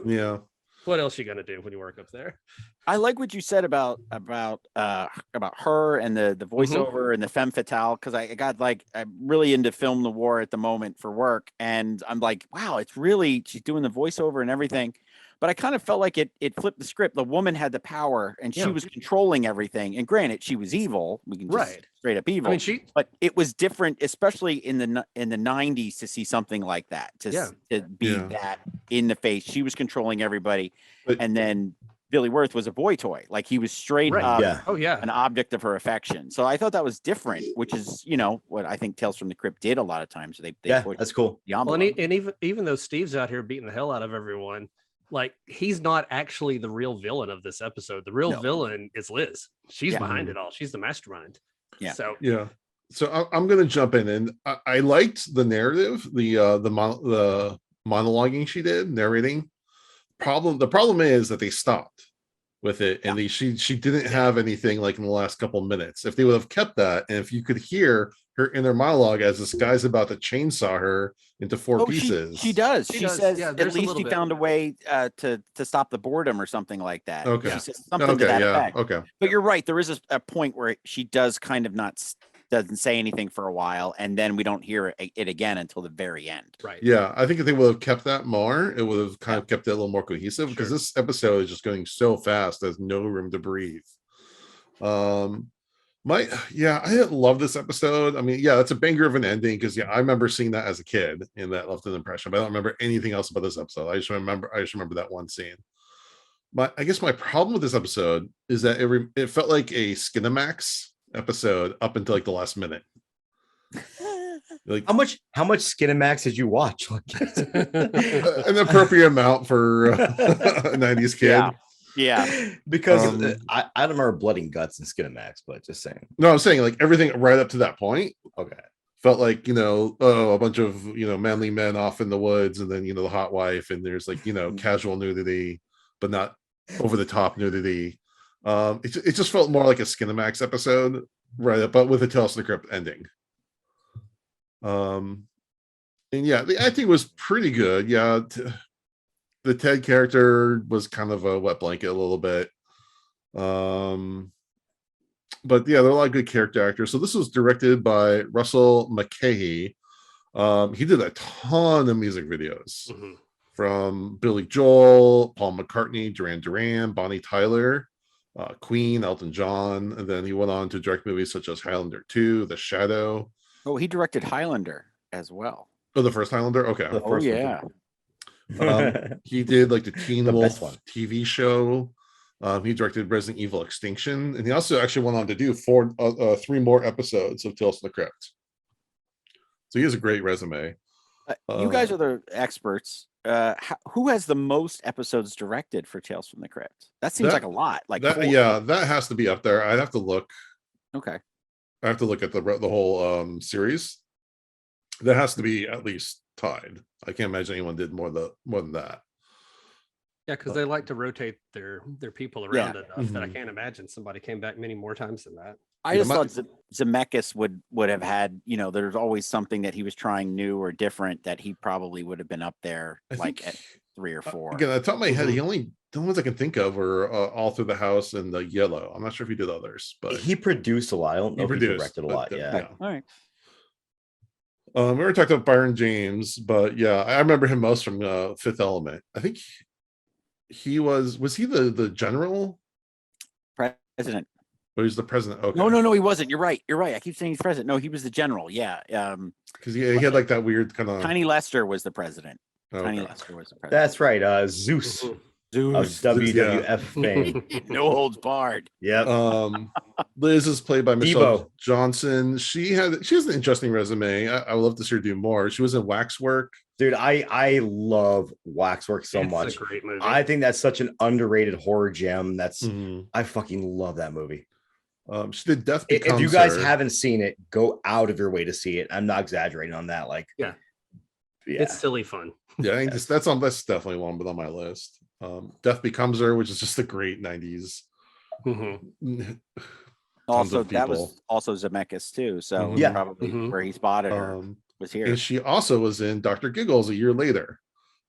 Yeah. What else you gonna do when you work up there? I like what you said about her and the voiceover and the femme fatale, because I got like, I'm really into film noir at the moment for work, and I'm like, wow, it's really, she's doing the voiceover and everything. But I kind of felt like it flipped the script. The woman had the power and she was controlling everything. And granted, she was evil. We can just straight up evil. I mean, but it was different, especially in the 90s, to see something like that, to be that in the face. She was controlling everybody. And then Billy Wirth was a boy toy. Like, he was straight up an object of her affection. So I thought that was different, which is, what I think Tales from the Crypt did a lot of times. They that's cool. Well, and even though Steve's out here beating the hell out of everyone, like, he's not actually the real villain of this episode. The real villain is Liz. She's behind it all. She's the mastermind. Yeah. So I'm gonna jump in, and I liked the narrative, the monologuing she did, narrating. The problem is that they stopped with it, and she didn't have anything like in the last couple of minutes. If they would have kept that, and if you could hear her inner monologue as this guy's about to chainsaw her into four pieces. She does. She says, yeah, at least he found a way to stop the boredom or something like that. Okay. She says something to that effect. Okay. But you're right. There is a point where she does kind of doesn't say anything for a while, and then we don't hear it again until the very end. Right. Yeah, I think if they would have kept that more, it would have kind of kept it a little more cohesive, because this episode is just going so fast. There's no room to breathe. I didn't love this episode. I mean, it's a banger of an ending, because I remember seeing that as a kid, and that left an impression, but I don't remember anything else about this episode. I just remember that one scene. I guess my problem with this episode is that it felt like a Skinamax episode up until like the last minute. Like, how much Skinamax did you watch? An appropriate amount for a 90s kid. Yeah, because I don't remember blood and guts and Skinamax, but just saying. No, I'm saying like everything right up to that point. Okay, felt like a bunch of manly men off in the woods, and then the hot wife, and there's like casual nudity, but not over the top nudity. It just felt more like a Skinamax episode, right? But with a Tales from the Crypt ending. And the acting was pretty good. The Ted character was kind of a wet blanket a little bit. But there are a lot of good character actors. So this was directed by Russell McKay. He did a ton of music videos from Billy Joel, Paul McCartney, Duran Duran, Bonnie Tyler, Queen, Elton John, and then he went on to direct movies such as Highlander 2, The Shadow. Oh, he directed Highlander as well. Oh, the first Highlander? Okay. He did like the Teen Wolf TV show. He directed Resident Evil Extinction, and he also actually went on to do 3 more episodes of Tales from the Crypt. So he has a great resume. You guys are the experts. Who has the most episodes directed for Tales from the Crypt? That seems like a lot. Like that has to be up there. I'd have to look. Okay. I have to look at the whole series. That has to be at least tied. I can't imagine anyone did more than that. Yeah, because they like to rotate their people around enough that I Mhm. can't imagine somebody came back many more times than that. I Yeah, just my- thought Zemeckis would have had, there's always something that he was trying new or different that he probably would have been up there I like think at 3 or 4. again, at the top of my head, Mhm. he only the ones I can think of were All Through the House and The Yellow. I'm not sure if he did others, but He produced a lot. I don't know if he directed a but, lot. Yeah. Okay. All right. We already talked about Byron James, but yeah, I remember him most from Fifth Element. I think he was he the general President. or he's the president? Okay, No, he wasn't. You're right. I keep saying he's president. No, he was the general. Yeah. because he had like that weird kind of Tiny Lester was the president. Tiny okay. Lester was the president. That's right. Zeus Mhm. of Zeus. WWF fame. No holds barred. Yep. Liz is played by Michelle Devo. Johnson. She has an interesting resume. I would love to see her do more. She was in Waxwork. Dude, I love Waxwork so It's much. a great movie. I think that's such an underrated horror gem. Mhm. I fucking love that movie. She did Death If Becomes you guys Her. haven't seen it, go out of your way to see it. I'm not exaggerating on that. Like, Yeah. yeah. It's silly fun. Yeah, I think that's definitely one on my list. Death Becomes Her, which is just a great 90s. Mhm. Also, of that was people. also Zemeckis too. So Mhm. Yeah. probably Mhm. where he spotted her was here. And she also was in Dr. Giggles a year later.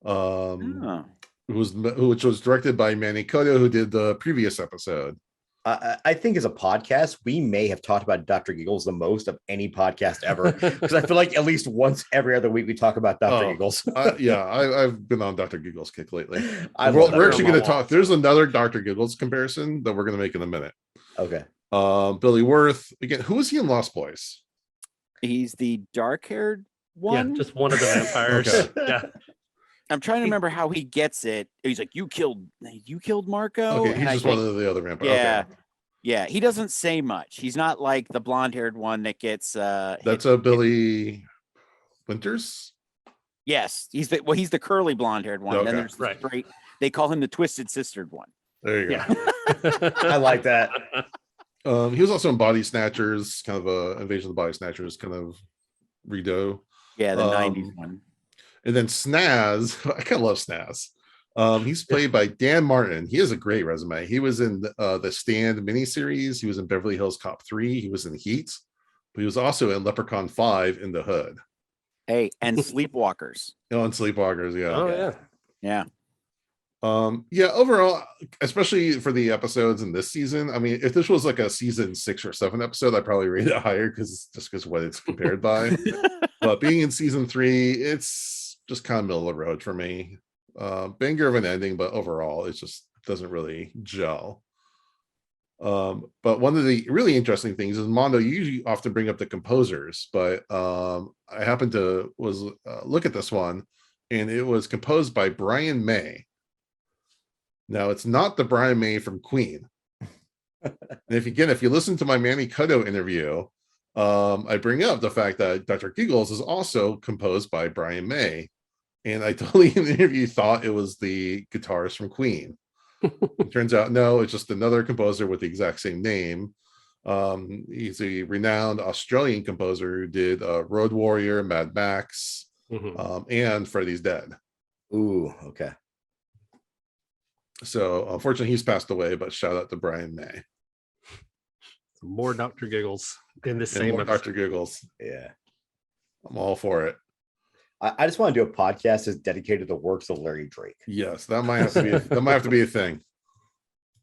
Oh. Which was directed by Manny Cotto, who did the previous episode. I think as a podcast, we may have talked about Dr. Giggles the most of any podcast ever because I feel like at least once every other week we talk about Dr. Oh, Giggles. Yeah, I've been on Dr. Giggles kick lately. I we're love that actually movie. going to talk. There's another Dr. Giggles comparison that we're going to make in a minute. Okay. Billy Worth again. Who was he in Lost Boys? He's the dark-haired one. Yeah, just one of the vampires. Okay. Yeah. I'm trying to remember how he gets it. He's like, "You killed Marco." Okay, he's And I just think- one of the other vampires. Yeah, Okay. yeah. He doesn't say much. He's not like the blonde-haired one that gets. That's a Billy Winters. Yes, He's the curly blonde-haired one. Then Okay. there's the Right. straight. They call him the twisted sistered one. There you go. Yeah. I like that. He was also in Body Snatchers, kind of a Invasion of the Body Snatchers kind of redo. Yeah, the Um, '90s one. And then Snaz, I kind of love Snaz. He's played by Dan Martin. He has a great resume. He was in the Stand miniseries. He was in Beverly Hills Cop 3. He was in Heat, but he was also in Leprechaun 5 in the Hood. Hey, and Sleepwalkers. And Sleepwalkers, yeah. Oh yeah. Yeah. Yeah, overall, especially for the episodes in this season, I mean, if this was like a season 6 or 7 episode, I'd probably rate it higher because what it's compared by. But being in season 3, it's just kind of middle of the road for me. Banger of an ending, but overall, it just doesn't really gel. But one of the really interesting things is, Mondo, you usually often bring up the composers, but I happened to look at this one, and it was composed by Brian May. Now, it's not the Brian May from Queen. And if you listen to my Manny Cotto interview, I bring up the fact that Dr. Giggles is also composed by Brian May. And I totally in the interview thought it was the guitarist from Queen. It turns out, no, it's just another composer with the exact same name. He's a renowned Australian composer who did Road Warrior, Mad Max, Mhm. and Freddy's Dead. Ooh, okay. So unfortunately, he's passed away, but shout out to Brian May. More Dr. Giggles in this And same more episode. Dr. Giggles. Yeah. I'm all for it. I just want to do a podcast that's dedicated to the works of Larry Drake. Yes, that might have to be a thing.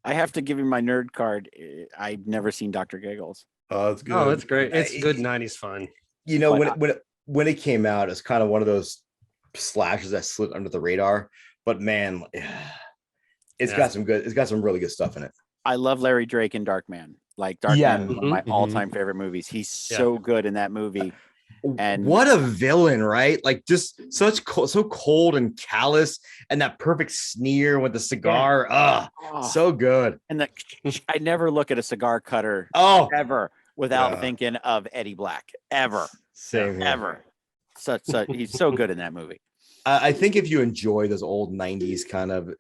I have to give you my nerd card. I've never seen Dr. Giggles. It's good. Oh, it's great. It's Uh, good 90s fun. You know, But when it came out, it's kind of one of those slashes that slid under the radar. But man, it's Yeah. got some really good stuff in it. I love Larry Drake and Darkman. Like Darkman Yeah. is one of my Mhm. all-time favorite movies. He's so good in that movie. And- what a villain, right? Like just so cold and callous, and that perfect sneer with the cigar. Oh, So good. and I never look at a cigar cutter Oh, ever without Yeah. thinking of Eddie Black. Ever. same here. Ever. Such he's so good in that movie. I think if you enjoy those old 90s kind of,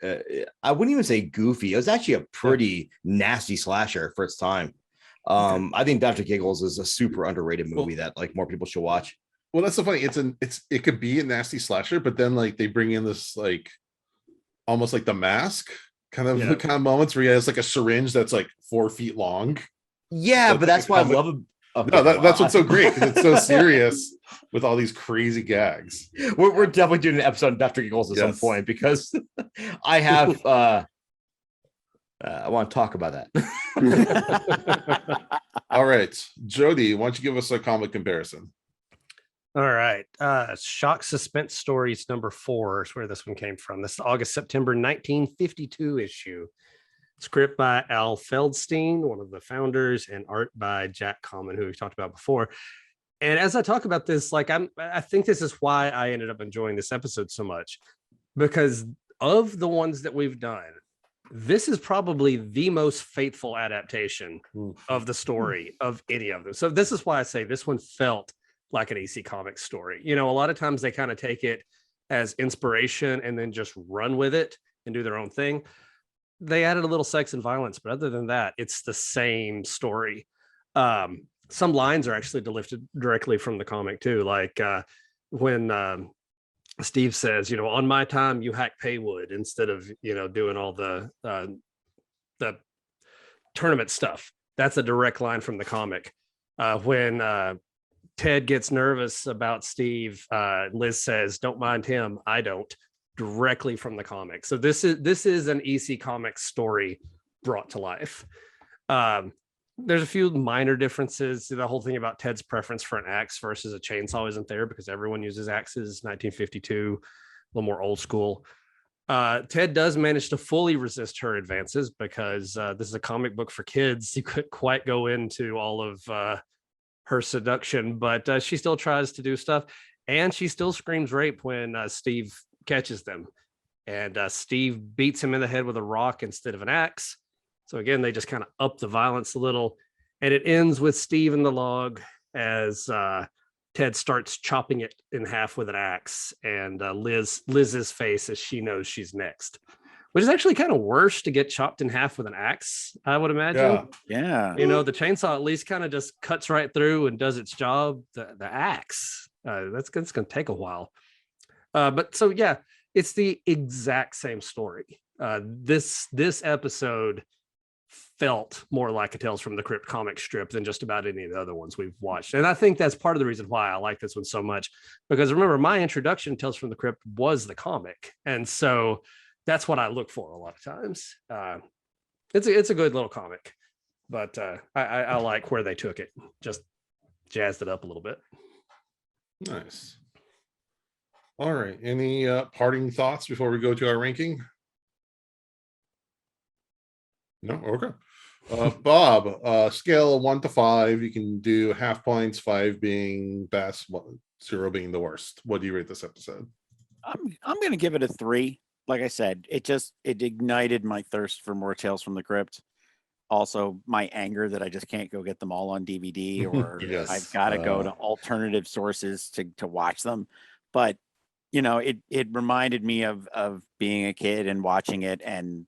I wouldn't even say goofy. It was actually a pretty nasty slasher for its time. I think Dr. Giggles is a super underrated movie that like more people should watch. Well, that's so funny. It could be a nasty slasher, but then like they bring in this like almost like the Mask kind of Yeah. kind of moments where he has like a syringe that's like 4 feet long. Yeah, So but that's why I comic- love. No, that's what's so great because it's so serious with all these crazy gags. We're definitely doing an episode on Dr. Giggles at some Yes. point because I have I want to talk about that. All right, Jody, why don't you give us a comic comparison? All right. Shock Suspense Stories number 4 is where this one came from. This is August, September 1952 issue. Script by Al Feldstein, one of the founders, and art by Jack Common, who we've talked about before. And as I talk about this, like I think this is why I ended up enjoying this episode so much, because of the ones that we've done, this is probably the most faithful adaptation of the story of any of them. So this is why I say this one felt like an EC Comics story. You know, a lot of times they kind of take it as inspiration and then just run with it and do their own thing. They added a little sex and violence, but other than that, it's the same story. Some lines are actually lifted directly from the comic too, like when Steve says, you know, on my time you hack paywood instead of, you know, doing all the tournament stuff. That's a direct line from the comic. When Ted gets nervous about Steve, Liz says, don't mind him, I don't. Directly from the comic. So this is an EC Comics story brought to life. There's a few minor differences. The whole thing about Ted's preference for an axe versus a chainsaw isn't there because everyone uses axes. 1952, a little more old school. Ted does manage to fully resist her advances because this is a comic book for kids. You couldn't quite go into all of her seduction, but she still tries to do stuff, and she still screams rape when Steve catches them, and Steve beats him in the head with a rock instead of an axe. So again, they just kind of up the violence a little, and it ends with Steve in the log as Ted starts chopping it in half with an axe, and Liz's face as she knows she's next, which is actually kind of worse to get chopped in half with an axe, I would imagine. Yeah. You know, the chainsaw at least kind of just cuts right through and does its job. The axe, that's going to take a while. But so yeah, it's the exact same story. This episode felt more like a Tales from the Crypt comic strip than just about any of the other ones we've watched. And I think that's part of the reason why I like this one so much, because remember, my introduction to Tales from the Crypt was the comic. And so that's what I look for a lot of times. It's a good little comic, but I like where they took it, just jazzed it up a little bit. Nice. All right. Any parting thoughts before we go to our ranking? No? Okay. Bob, scale of 1 to 5. You can do half points, 5 being best, 0 being the worst. What do you rate this episode? I'm going to give it a 3. Like I said, it ignited my thirst for more Tales from the Crypt. Also, my anger that I just can't go get them all on DVD, or Yes. I've got to go to alternative sources to watch them. But you know, it reminded me of being a kid and watching it and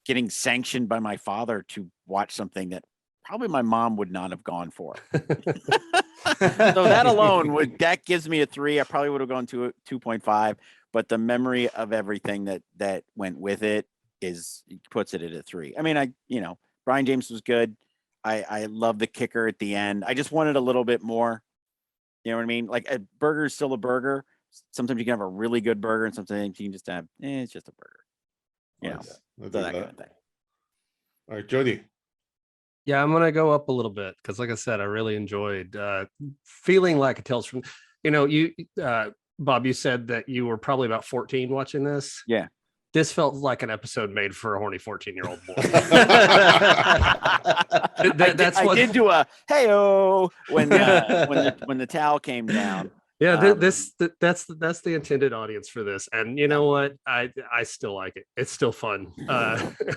getting sanctioned by my father to watch something that probably my mom would not have gone for. So that alone that gives me a 3. I probably would have gone to a 2.5, but the memory of everything that went with it puts it at a 3. I mean, Byron James was good. I love the kicker at the end. I just wanted a little bit more. You know what I mean? Like, a burger is still a burger. Sometimes you can have a really good burger, and sometimes you can just have, it's just a burger. You know, so that kind of thing. All right, Jody. Yeah, I'm going to go up a little bit because, like I said, I really enjoyed feeling like a Tales from, you, Bob, you said that you were probably about 14 watching this. Yeah. This felt like an episode made for a horny 14-year-old boy. I did do a hey-o when the towel came down. Yeah, that's the intended audience for this, and you know what? I still like it. It's still fun,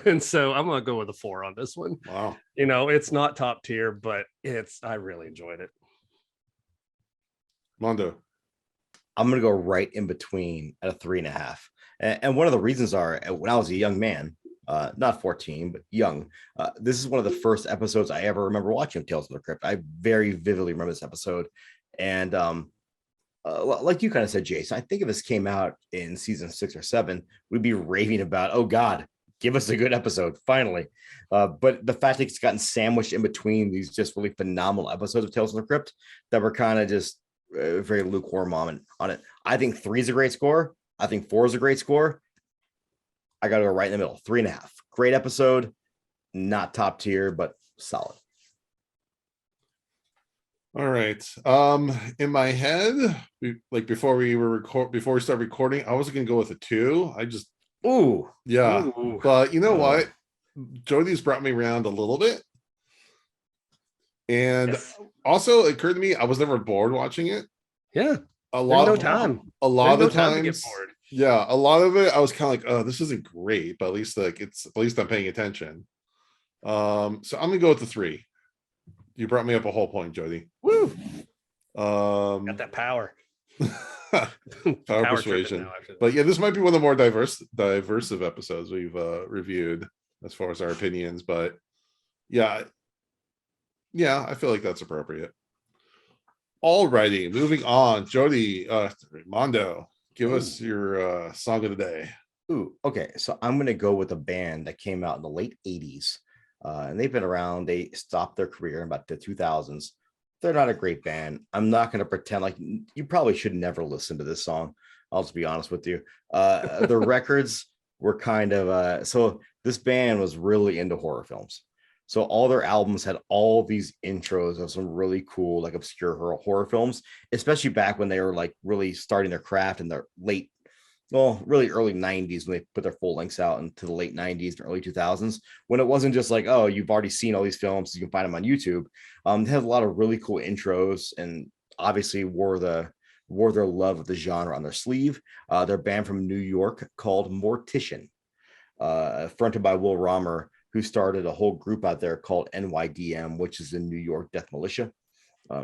and so I'm gonna go with a 4 on this one. Wow. It's not top tier, but I really enjoyed it. Mondo. I'm gonna go right in between at a 3.5. And one of the reasons are, when I was a young man, not 14, but young, this is one of the first episodes I ever remember watching of Tales of the Crypt. I very vividly remember this episode. And like you kind of said, Jason, I think if this came out in season 6 or 7, we'd be raving about, oh God, give us a good episode, finally. But the fact that it's gotten sandwiched in between these just really phenomenal episodes of Tales from the Crypt that were kind of just very lukewarm on it. I think 3 is a great score. I think 4 is a great score. I got to go right in the middle, 3.5. Great episode, not top tier, but solid. All right. In my head, before we start recording, I was gonna go with a 2. Ooh. Yeah. Ooh. But you know what? Jody's brought me around a little bit. And Yes. also it occurred to me I was never bored watching it. Yeah. A There's lot no of time. A lot There's of no the time to get times. bored. Yeah, a lot of it I was kind of like, oh, this isn't great, but at least I'm paying attention. So I'm gonna go with the 3. You brought me up a whole point, Jody. Woo! Got that power. Power tripping persuasion. now, actually. But yeah, this might be one of the more diversive episodes we've reviewed as far as our opinions. But yeah, I feel like that's appropriate. Alrighty, moving on. Jody, Mondo, give us your song of the day. Ooh, okay. So I'm going to go with a band that came out in the late 80s. And they've been around. They stopped their career in about the 2000s. They're not a great band. I'm not going to pretend like you probably should never listen to this song. I'll just be honest with you. The records were kind of so this band was really into horror films. So all their albums had all these intros of some really cool, like obscure horror films, especially back when they were like really starting their craft in their really early 90s when they put their full lengths out into the late 90s and early 2000s, when it wasn't just like, oh, you've already seen all these films, you can find them on YouTube. They had a lot of really cool intros and obviously wore their love of the genre on their sleeve. They're a band from New York called Mortician, fronted by Will Romer, who started a whole group out there called NYDM, which is the New York Death Militia.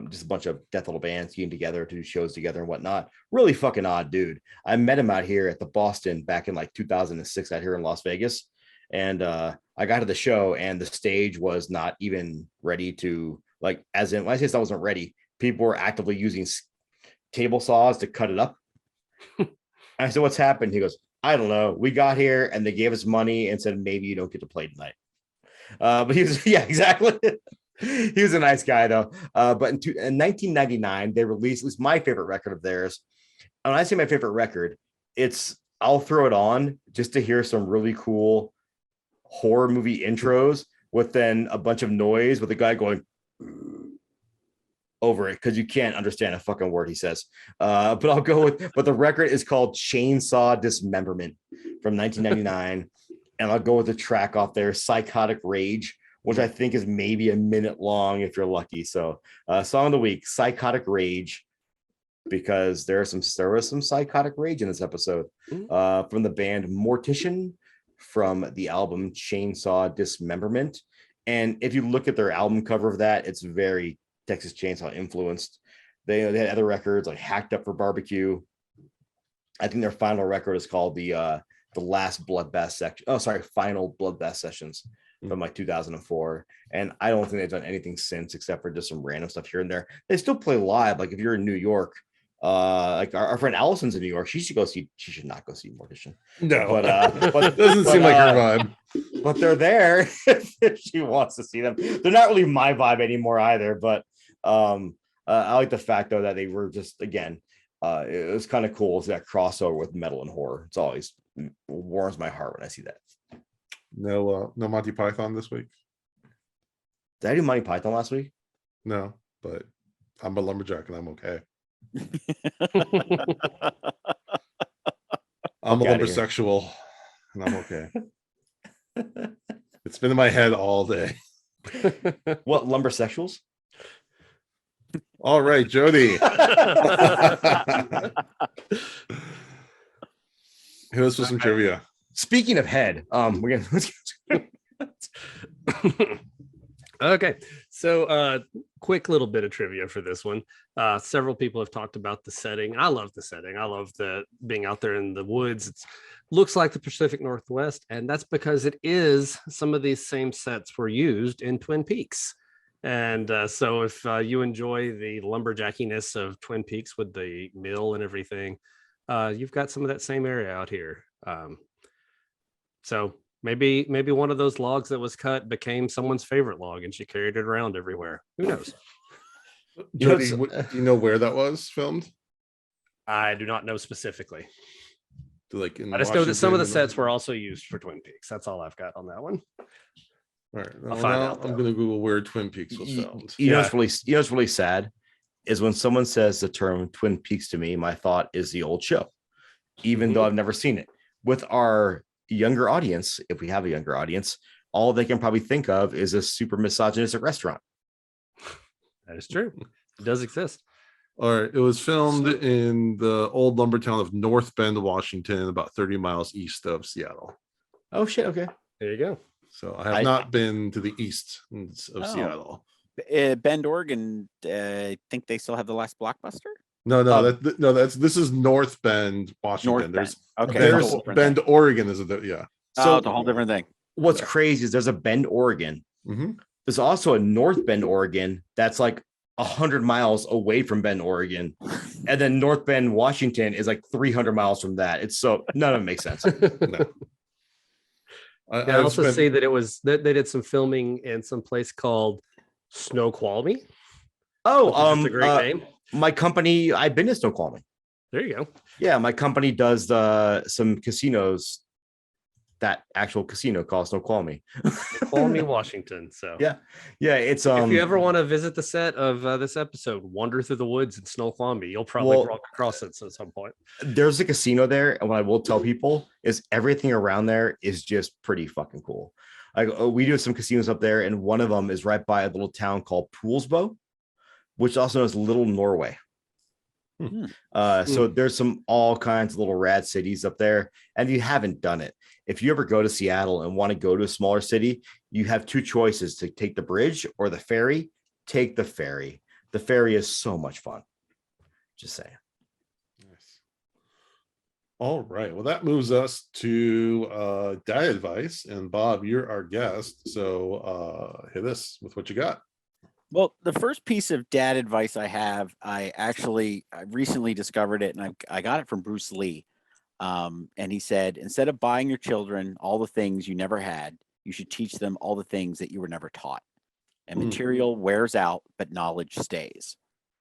Just a bunch of death metal bands getting together to do shows together and whatnot. Really fucking odd dude. I met him out here at the Boston back in like 2006 out here in Las Vegas. And I got to the show and the stage was not even ready to, like, as in, when I say that wasn't ready, people were actively using table saws to cut it up. And I said, what's happened? He goes, I don't know. We got here and they gave us money and said, maybe you don't get to play tonight. But he was, yeah, exactly. He was a nice guy though. But in 1999, they released at least my favorite record of theirs. And when I say my favorite record, I'll throw it on just to hear some really cool horror movie intros with then a bunch of noise with a guy going over it because you can't understand a fucking word he says. But I'll go with, but the record is called Chainsaw Dismemberment from 1999. And I'll go with the track off there, Psychotic Rage, which I think is maybe a minute long if you're lucky. So song of the week, Psychotic Rage, because there was some psychotic rage in this episode from the band Mortician from the album Chainsaw Dismemberment. And if you look at their album cover of that, it's very Texas Chainsaw influenced. They had other records like Hacked Up for Barbecue. I think their final record is called the last Bloodbath section. Oh, sorry, Final Bloodbath Sessions from like 2004. And I don't think they've done anything since except for just some random stuff here and there. They still play live. Like if you're in New York, like our friend Allison's in New York, she should not go see Mortician. No, but it doesn't seem like her vibe. But they're there if she wants to see them. They're not really my vibe anymore either. But I like the fact though that they were just, again, it was kind of cool. It's that crossover with metal and horror. It's always warms my heart when I see that. No Monty Python this week. Did I do Monty Python last week? No, but I'm a lumberjack and I'm okay. I'm a lumbersexual and I'm okay. It's been in my head all day. What, lumbersexuals? All right, Jody. Hit us with some trivia. Speaking of head, we're gonna Okay, so quick little bit of trivia for this one. Several people have talked about the setting. I love the setting. I love the being out there in the woods. It looks like the Pacific Northwest, and that's because it is some of these same sets were used in Twin Peaks. And so if you enjoy the lumberjackiness of Twin Peaks with the mill and everything, you've got some of that same area out here. So maybe one of those logs that was cut became someone's favorite log and she carried it around everywhere. Who knows? Jody, do you know where that was filmed? I do not know specifically. Like in I just know that some of the Washington? sets were also used for Twin Peaks. That's all I've got on that one. All right, I'll find out, I'm though. going to Google where Twin Peaks was filmed. You know what's really sad is when someone says the term Twin Peaks to me, my thought is the old show, even though I've never seen it. With our younger audience, if we have a younger audience, all they can probably think of is a super misogynistic restaurant. That is true. It does exist. All right, it was filmed in the old lumber town of North Bend, Washington, about 30 miles east of Seattle. Oh shit! Okay, There you go. So I have not been to the east of Seattle. Bend, Oregon. I think they still have the last Blockbuster. No, this is North Bend, Washington. North Bend. There's Okay. Bend, Oregon is yeah. So it's a whole different thing. What's crazy is there's a Bend, Oregon. Mhm. There's also a North Bend, Oregon. That's like 100 miles away from Bend, Oregon, and then North Bend, Washington is like 300 miles from that. It's so none of it makes sense. No. I also see that it was that they did some filming in some place called Snoqualmie. Oh, That's a great name. My company, I've been to Snoqualmie. There you go. Yeah, my company does some casinos. That actual casino called Snoqualmie. Snoqualmie, Washington. So Yeah, it's if you ever want to visit the set of this episode, wander through the woods in Snoqualmie. You'll probably walk across it at some point. There's a casino there, and what I will tell people is everything around there is just pretty fucking cool. Like we do some casinos up there, and one of them is right by a little town called Poolsbo, which also known as Little Norway. So there's all kinds of little rad cities up there, and if you haven't done it, if you ever go to Seattle and want to go to a smaller city, you have two choices: to take the bridge or the ferry. Take the ferry. The ferry is so much fun. Just saying. Nice. All right. Well, that moves us to dad advice, and Bob, you're our guest, so hit us with what you got. Well, the first piece of dad advice I have, I recently discovered it, and I got it from Bruce Lee. And he said, instead of buying your children all the things you never had, you should teach them all the things that you were never taught. And material wears out, but knowledge stays.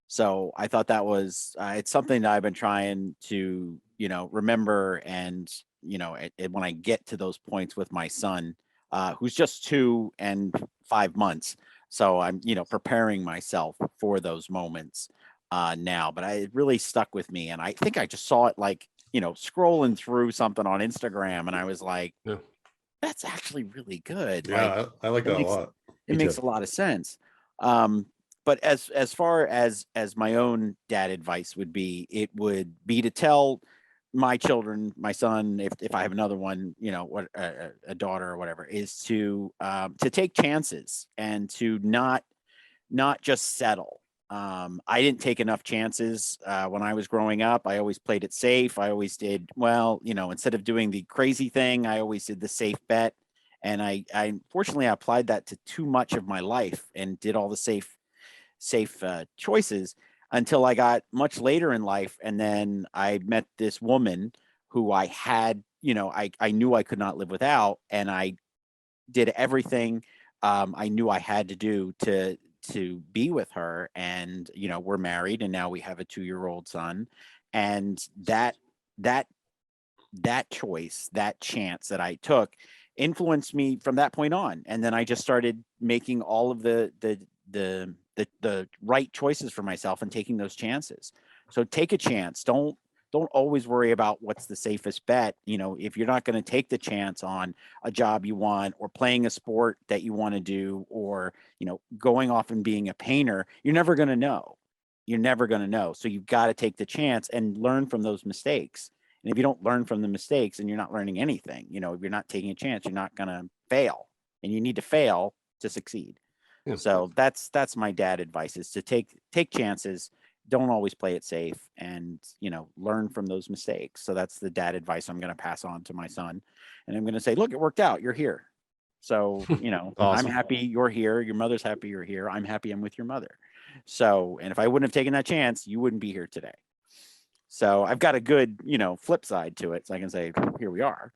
So I thought that was, it's something that I've been trying to, remember. And, when I get to those points with my son, who's just 2 and 5 months. So I'm, preparing myself for those moments now, but it really stuck with me. And I think I just saw it scrolling through something on Instagram, and I was like, that's actually really good. Yeah, I like that a lot. It makes a lot of sense. But as far as my own dad advice would be, it would be to tell my children, my son, if I have another one, what a daughter or whatever, is to take chances and to not just settle. I didn't take enough chances when I was growing up. I always played it safe. I always did, instead of doing the crazy thing, I always did the safe bet. And I unfortunately applied that to too much of my life and did all the safe choices until I got much later in life. And then I met this woman who I had, I knew I could not live without. And I did everything I knew I had to do to be with her. And, we're married, and now we have a 2-year-old son. And that choice, that chance that I took influenced me from that point on. And then I just started making all of the right choices for myself and taking those chances. So take a chance. Don't always worry about what's the safest bet. If you're not going to take the chance on a job you want, or playing a sport that you want to do, or, going off and being a painter, you're never going to know. So you've got to take the chance and learn from those mistakes. And if you don't learn from the mistakes, then you're not learning anything. If you're not taking a chance, you're not going to fail, and you need to fail to succeed. Yeah. So that's my dad advice, is to take chances. Don't always play it safe, and, learn from those mistakes. So that's the dad advice I'm going to pass on to my son. And I'm going to say, look, it worked out. You're here. So, you know, Awesome. I'm happy you're here. Your mother's happy you're here. I'm happy I'm with your mother. So, and if I wouldn't have taken that chance, you wouldn't be here today. So I've got a good, you know, flip side to it. So I can say, here we are.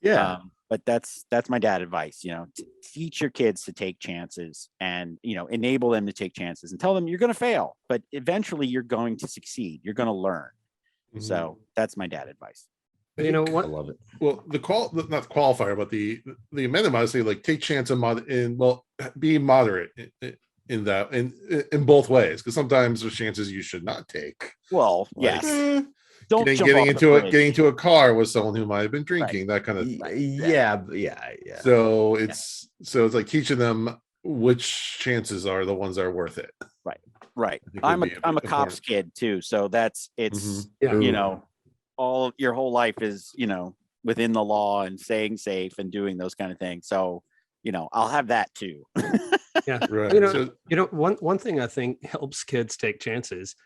Yeah. But that's my dad advice, you know, teach your kids to take chances and, you know, enable them to take chances and tell them you're going to fail, but eventually you're going to succeed. You're going to learn. Mhm. So that's my dad advice. I You know think- what? I love it. Well, not the qualifier, but the amendment might say like take chance be moderate in that in both ways, because sometimes there's chances you should not take. Well, Like, yes. Don't jump getting off the into bridge. getting into a car with someone who might have been drinking, that kind of thing. Yeah. So it's like teaching them which chances are the ones that are worth it. Right. I think I'm would a be I'm a cop's important. kid too. So it's Yeah. you Ooh. know, all your whole life is, you know, within the law and staying safe and doing those kind of things. So, you know, I'll have that too. Yeah. Right. You know, one thing I think helps kids take chances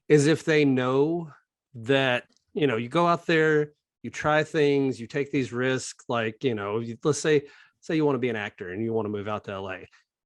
is if they know that, you know, you go out there, you try things, you take these risks, like, you know, let's say you want to be an actor and you want to move out to LA.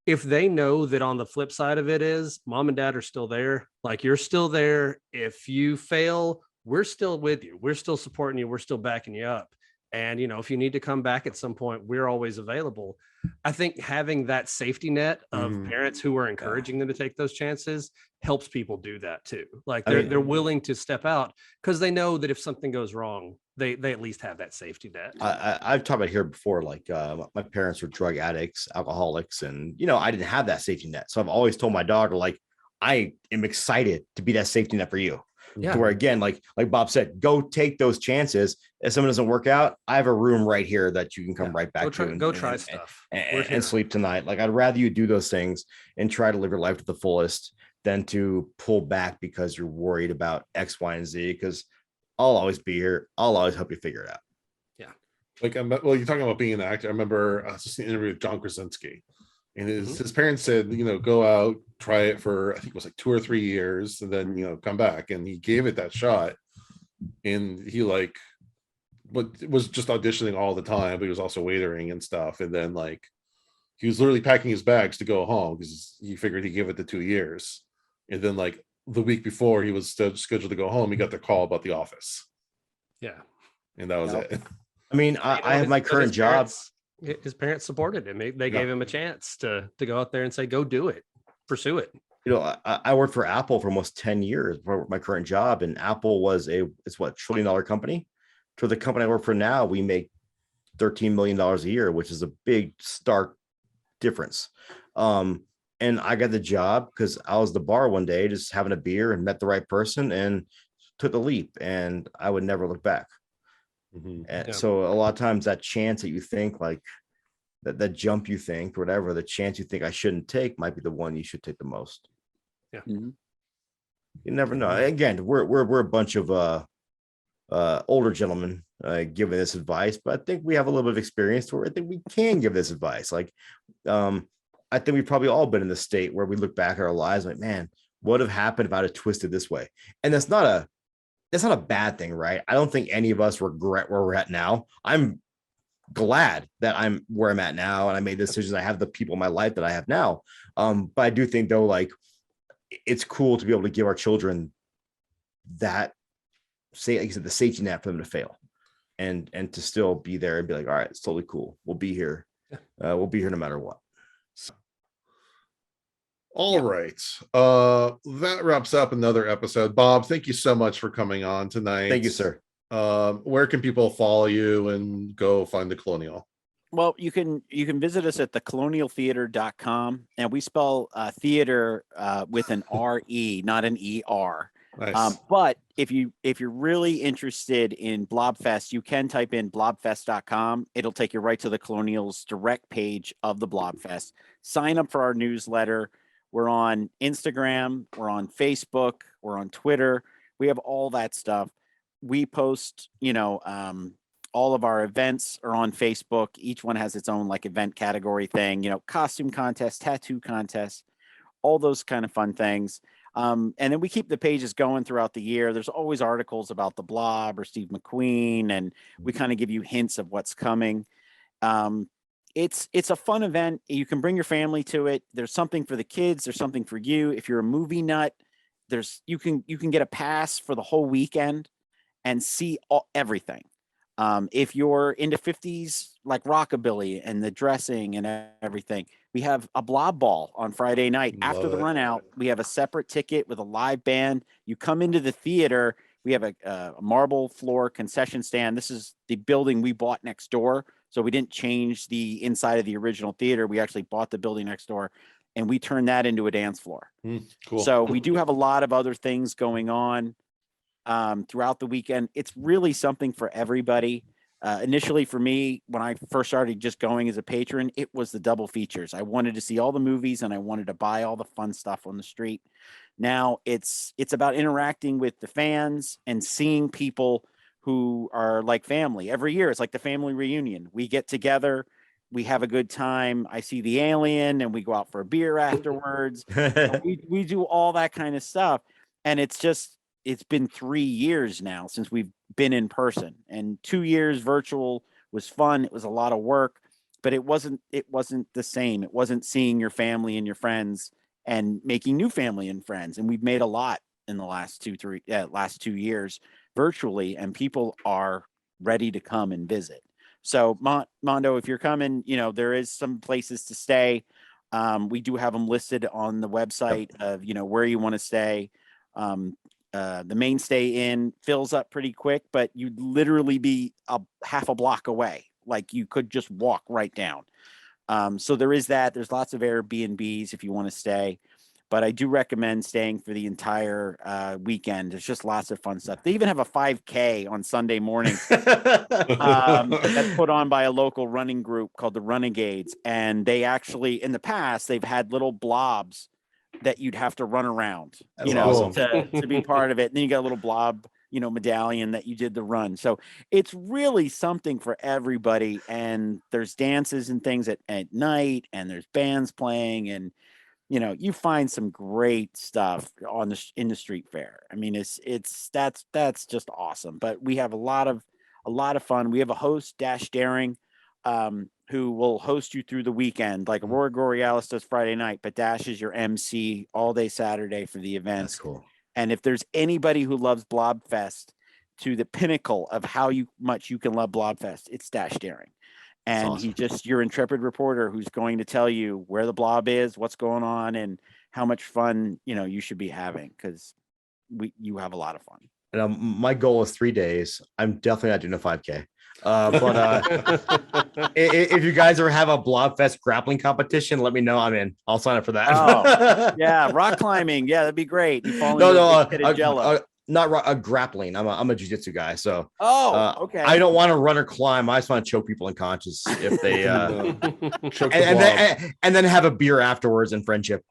If they know that on the flip side of it is mom and dad are still there, like you're still there. If you fail, we're still with you. We're still supporting you. We're still backing you up. And, you know, if you need to come back at some point, we're always available. I think having that safety net of Mhm. parents who are encouraging them to take those chances helps people do that too. Like I mean- they're willing to step out because they know that if something goes wrong, they at least have that safety net. I've talked about here before, like my parents were drug addicts, alcoholics, and you know, I didn't have that safety net. So I've always told my daughter, like, I am excited to be that safety net for you. Yeah. To where again, like Bob said, go take those chances. If something doesn't work out, I have a room right here that you can come Yeah. right back to Go try stuff. We're and here. sleep tonight. Like I'd rather you do those things and try to live your life to the fullest than to pull back because you're worried about X, Y, and Z. Because I'll always be here. I'll always help you figure it out. Like, you're talking about being an actor. I remember I was just in an interview with John Krasinski, and his parents said, you know, go out, try it for, I think it was like 2 or 3 years, and then, you know, come back. And he gave it that shot. And he was just auditioning all the time, but he was also waitering and stuff. And then like, he was literally packing his bags to go home because he figured he'd give it the 2 years. And then like the week before he was still scheduled to go home, he got the call about The Office. Yeah. And that was Yep. it. I mean, You know, I have my but current job. His parents supported him. They Yeah. gave him a chance to go out there and say, go do it, pursue it. You know, I worked for Apple for almost 10 years for my current job, and Apple was it's what, $1 trillion company. To the company I work for now, we make $13 million a year, which is a big stark difference. And I got the job because I was at the bar one day just having a beer and met the right person and took the leap, and I would never look back. Mhm. And Yeah. so a lot of times that chance that you think, like that jump you think, or whatever, the chance you think I shouldn't take might be the one you should take the most. Mhm. You never know. Again, we're a bunch of older gentlemen giving this advice, but I think we have a little bit of experience to where I think we can give this advice. Like, I think we've probably all been in the state where we look back at our lives like, man, what would have happened if I'd have twisted this way? And that's not a bad thing, right? I don't think any of us regret where we're at now. I'm glad that I'm where I'm at now, and I made decisions. I have the people in my life that I have now. But I do think though, like, it's cool to be able to give our children that, say, like you said, the safety net for them to fail, and to still be there and be like, all right, it's totally cool. We'll be here. We'll be here no matter what. All right. That wraps up another episode. Bob, thank you so much for coming on tonight. Thank you, sir. Where can people follow you and go find the Colonial? Well, you can visit us at thecolonialtheater.com, and we spell theater with an R-E, not an E-R. Nice. But if you're really interested in Blobfest, you can type in blobfest.com. It'll take you right to the Colonial's direct page of the Blobfest. Sign up for our newsletter. We're on Instagram, we're on Facebook, we're on Twitter. We have all that stuff. We post, all of our events are on Facebook. Each one has its own like event category thing, costume contest, tattoo contest, all those kind of fun things. And then we keep the pages going throughout the year. There's always articles about the Blob or Steve McQueen, and we kind of give you hints of what's coming. it's a fun event. You can bring your family to it. There's something for the kids. There's something for you. If you're a movie nut, you can get a pass for the whole weekend and see everything. If you're into 50s like rockabilly and the dressing and everything, we have a blob ball on Friday night. After the run out, we have a separate ticket with a live band. You come into the theater. We have a marble floor concession stand. This is the building we bought next door. So we didn't change the inside of the original theater. We actually bought the building next door and we turned that into a dance floor. Cool. So we do have a lot of other things going on throughout the weekend. It's really something for everybody. Initially for me, when I first started just going as a patron, it was the double features. I wanted to see all the movies and I wanted to buy all the fun stuff on the street. Now it's about interacting with the fans and seeing people who are like family. Every year it's like the family reunion. We get together, we have a good time. I see the alien and we go out for a beer afterwards. we do all that kind of stuff. And it's been 3 years now since we've been in person, and 2 years virtual was fun. It was a lot of work, but it wasn't the same. It wasn't seeing your family and your friends and making new family and friends. And we've made a lot in the last 2 years virtually, and people are ready to come and visit. So Mondo, if you're coming, there is some places to stay. We do have them listed on the website of, where you want to stay. The Mainstay Inn fills up pretty quick, but you'd literally be half a block away. Like you could just walk right down. So there is that. There's lots of Airbnbs if you want to stay, but I do recommend staying for the entire weekend. There's just lots of fun stuff. They even have a 5K on Sunday morning that's put on by a local running group called the Renegades. And they actually, in the past, they've had little blobs that you'd have to run around, to be part of it. And then you got a little blob, medallion that you did the run. So it's really something for everybody. And there's dances and things at night, and there's bands playing, and you find some great stuff in the street fair. I mean, that's just awesome. But we have a lot of fun. We have a host, Dash Daring, who will host you through the weekend. Like Aurora Borealis does Friday night, but Dash is your MC all day Saturday for the event. That's cool. And if there's anybody who loves Blobfest to the pinnacle of how much you can love Blobfest, it's Dash Daring. And awesome. He's just your intrepid reporter who's going to tell you where the blob is, what's going on, and how much fun, you should be having, because you have a lot of fun. And my goal is 3 days. I'm definitely not doing a 5K. But if you guys ever have a Blobfest grappling competition, let me know. I'm in. I'll sign up for that. Oh, yeah, rock climbing. Yeah, that'd be great. You fall into Jello. Not grappling. I'm a jiu-jitsu guy, so okay. I don't want to run or climb. I just want to choke people unconscious if they and then have a beer afterwards in friendship.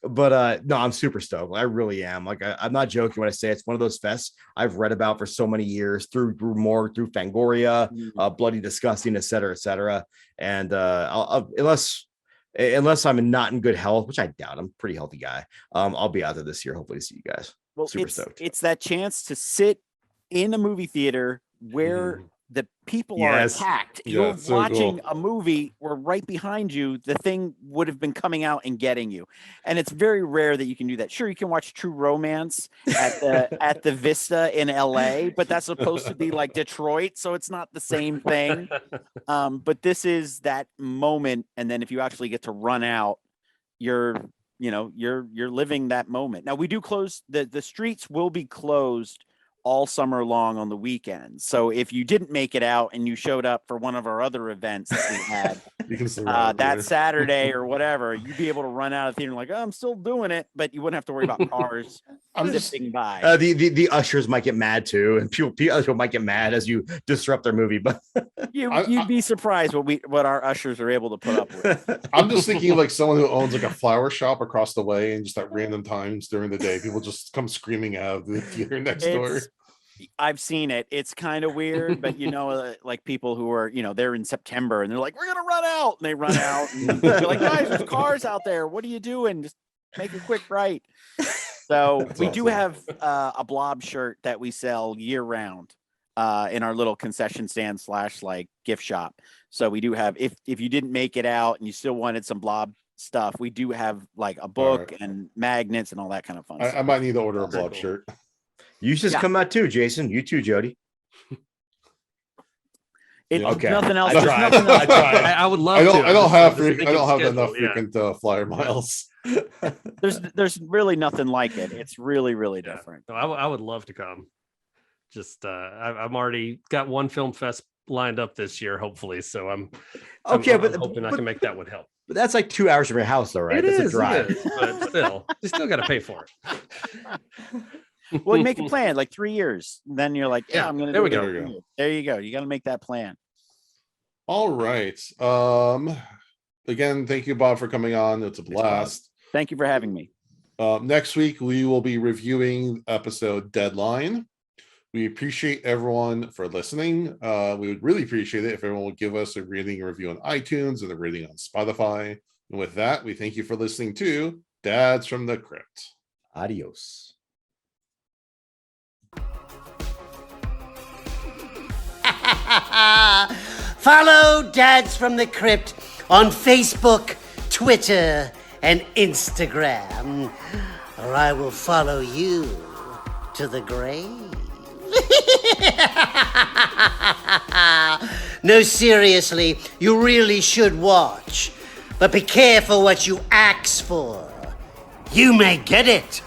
But no, I'm super stoked. I really am. Like I'm not joking when I say it's one of those fests I've read about for so many years through Fangoria, Bloody Disgusting, et cetera. And I'll unless I'm not in good health, which I doubt. I'm a pretty healthy guy. I'll be out there this year. Hopefully to see you guys. Well, super stoked. It's that chance to sit in a movie theater where the people are attacked. You're watching a movie where right behind you, the thing would have been coming out and getting you. And it's very rare that you can do that. Sure, you can watch True Romance at the Vista in LA, but that's supposed to be like Detroit, so it's not the same thing. But this is that moment. And then if you actually get to run out, you're living that moment. Now we do close the streets will be closed all summer long on the weekends. So if you didn't make it out and you showed up for one of our other events that we had that Saturday or whatever, you'd be able to run out of the theater like, I'm still doing it, but you wouldn't have to worry about cars zipping by. The ushers might get mad too, and people might get mad as you disrupt their movie. But you'd be surprised what our ushers are able to put up with. I'm just thinking like someone who owns like a flower shop across the way, and just at random times during the day, people just come screaming out of the theater next door. I've seen it. It's kind of weird, but like people who are, they're in September and they're like, we're going to run out. And they run out and you're like, guys, there's cars out there. What are you doing? Just make a quick right. So we do have a blob shirt that we sell year round. in our little concession stand / like gift shop. So we do have, if you didn't make it out and you still wanted some blob stuff, we do have like a book and magnets and all that kind of fun stuff. I might need to order a Very blob cool. shirt. You should come out too, Jason. You too, Jody. It's Okay. nothing else. I There's tried. nothing else. I tried. I would love I to. don't just have schedule, enough yeah. frequent flyer miles. There's really nothing like it. It's really, really Yeah. different. No, I would love to come. Just I'm already got one film fest lined up this year, hopefully. So I'm hoping I can make that one help. But that's like 2 hours from your house, though, right? It That's is, a drive. it is, but still, you still got to pay for it. Well, make a plan, like 3 years. Then you're like, yeah, I'm gonna. there we do go. it. There we go. There you go. You got to make that plan. All right. Again, thank you, Bob, for coming on. It's a blast. Thank you for having me. Next week, we will be reviewing episode Deadline. We appreciate everyone for listening. We would really appreciate it if everyone would give us a rating and review on iTunes and a rating on Spotify. And with that, we thank you for listening to Dads from the Crypt. Adios. Follow Dads from the Crypt on Facebook, Twitter, and Instagram, or I will follow you to the grave. No, seriously, you really should watch. But be careful what you ask for. You may get it.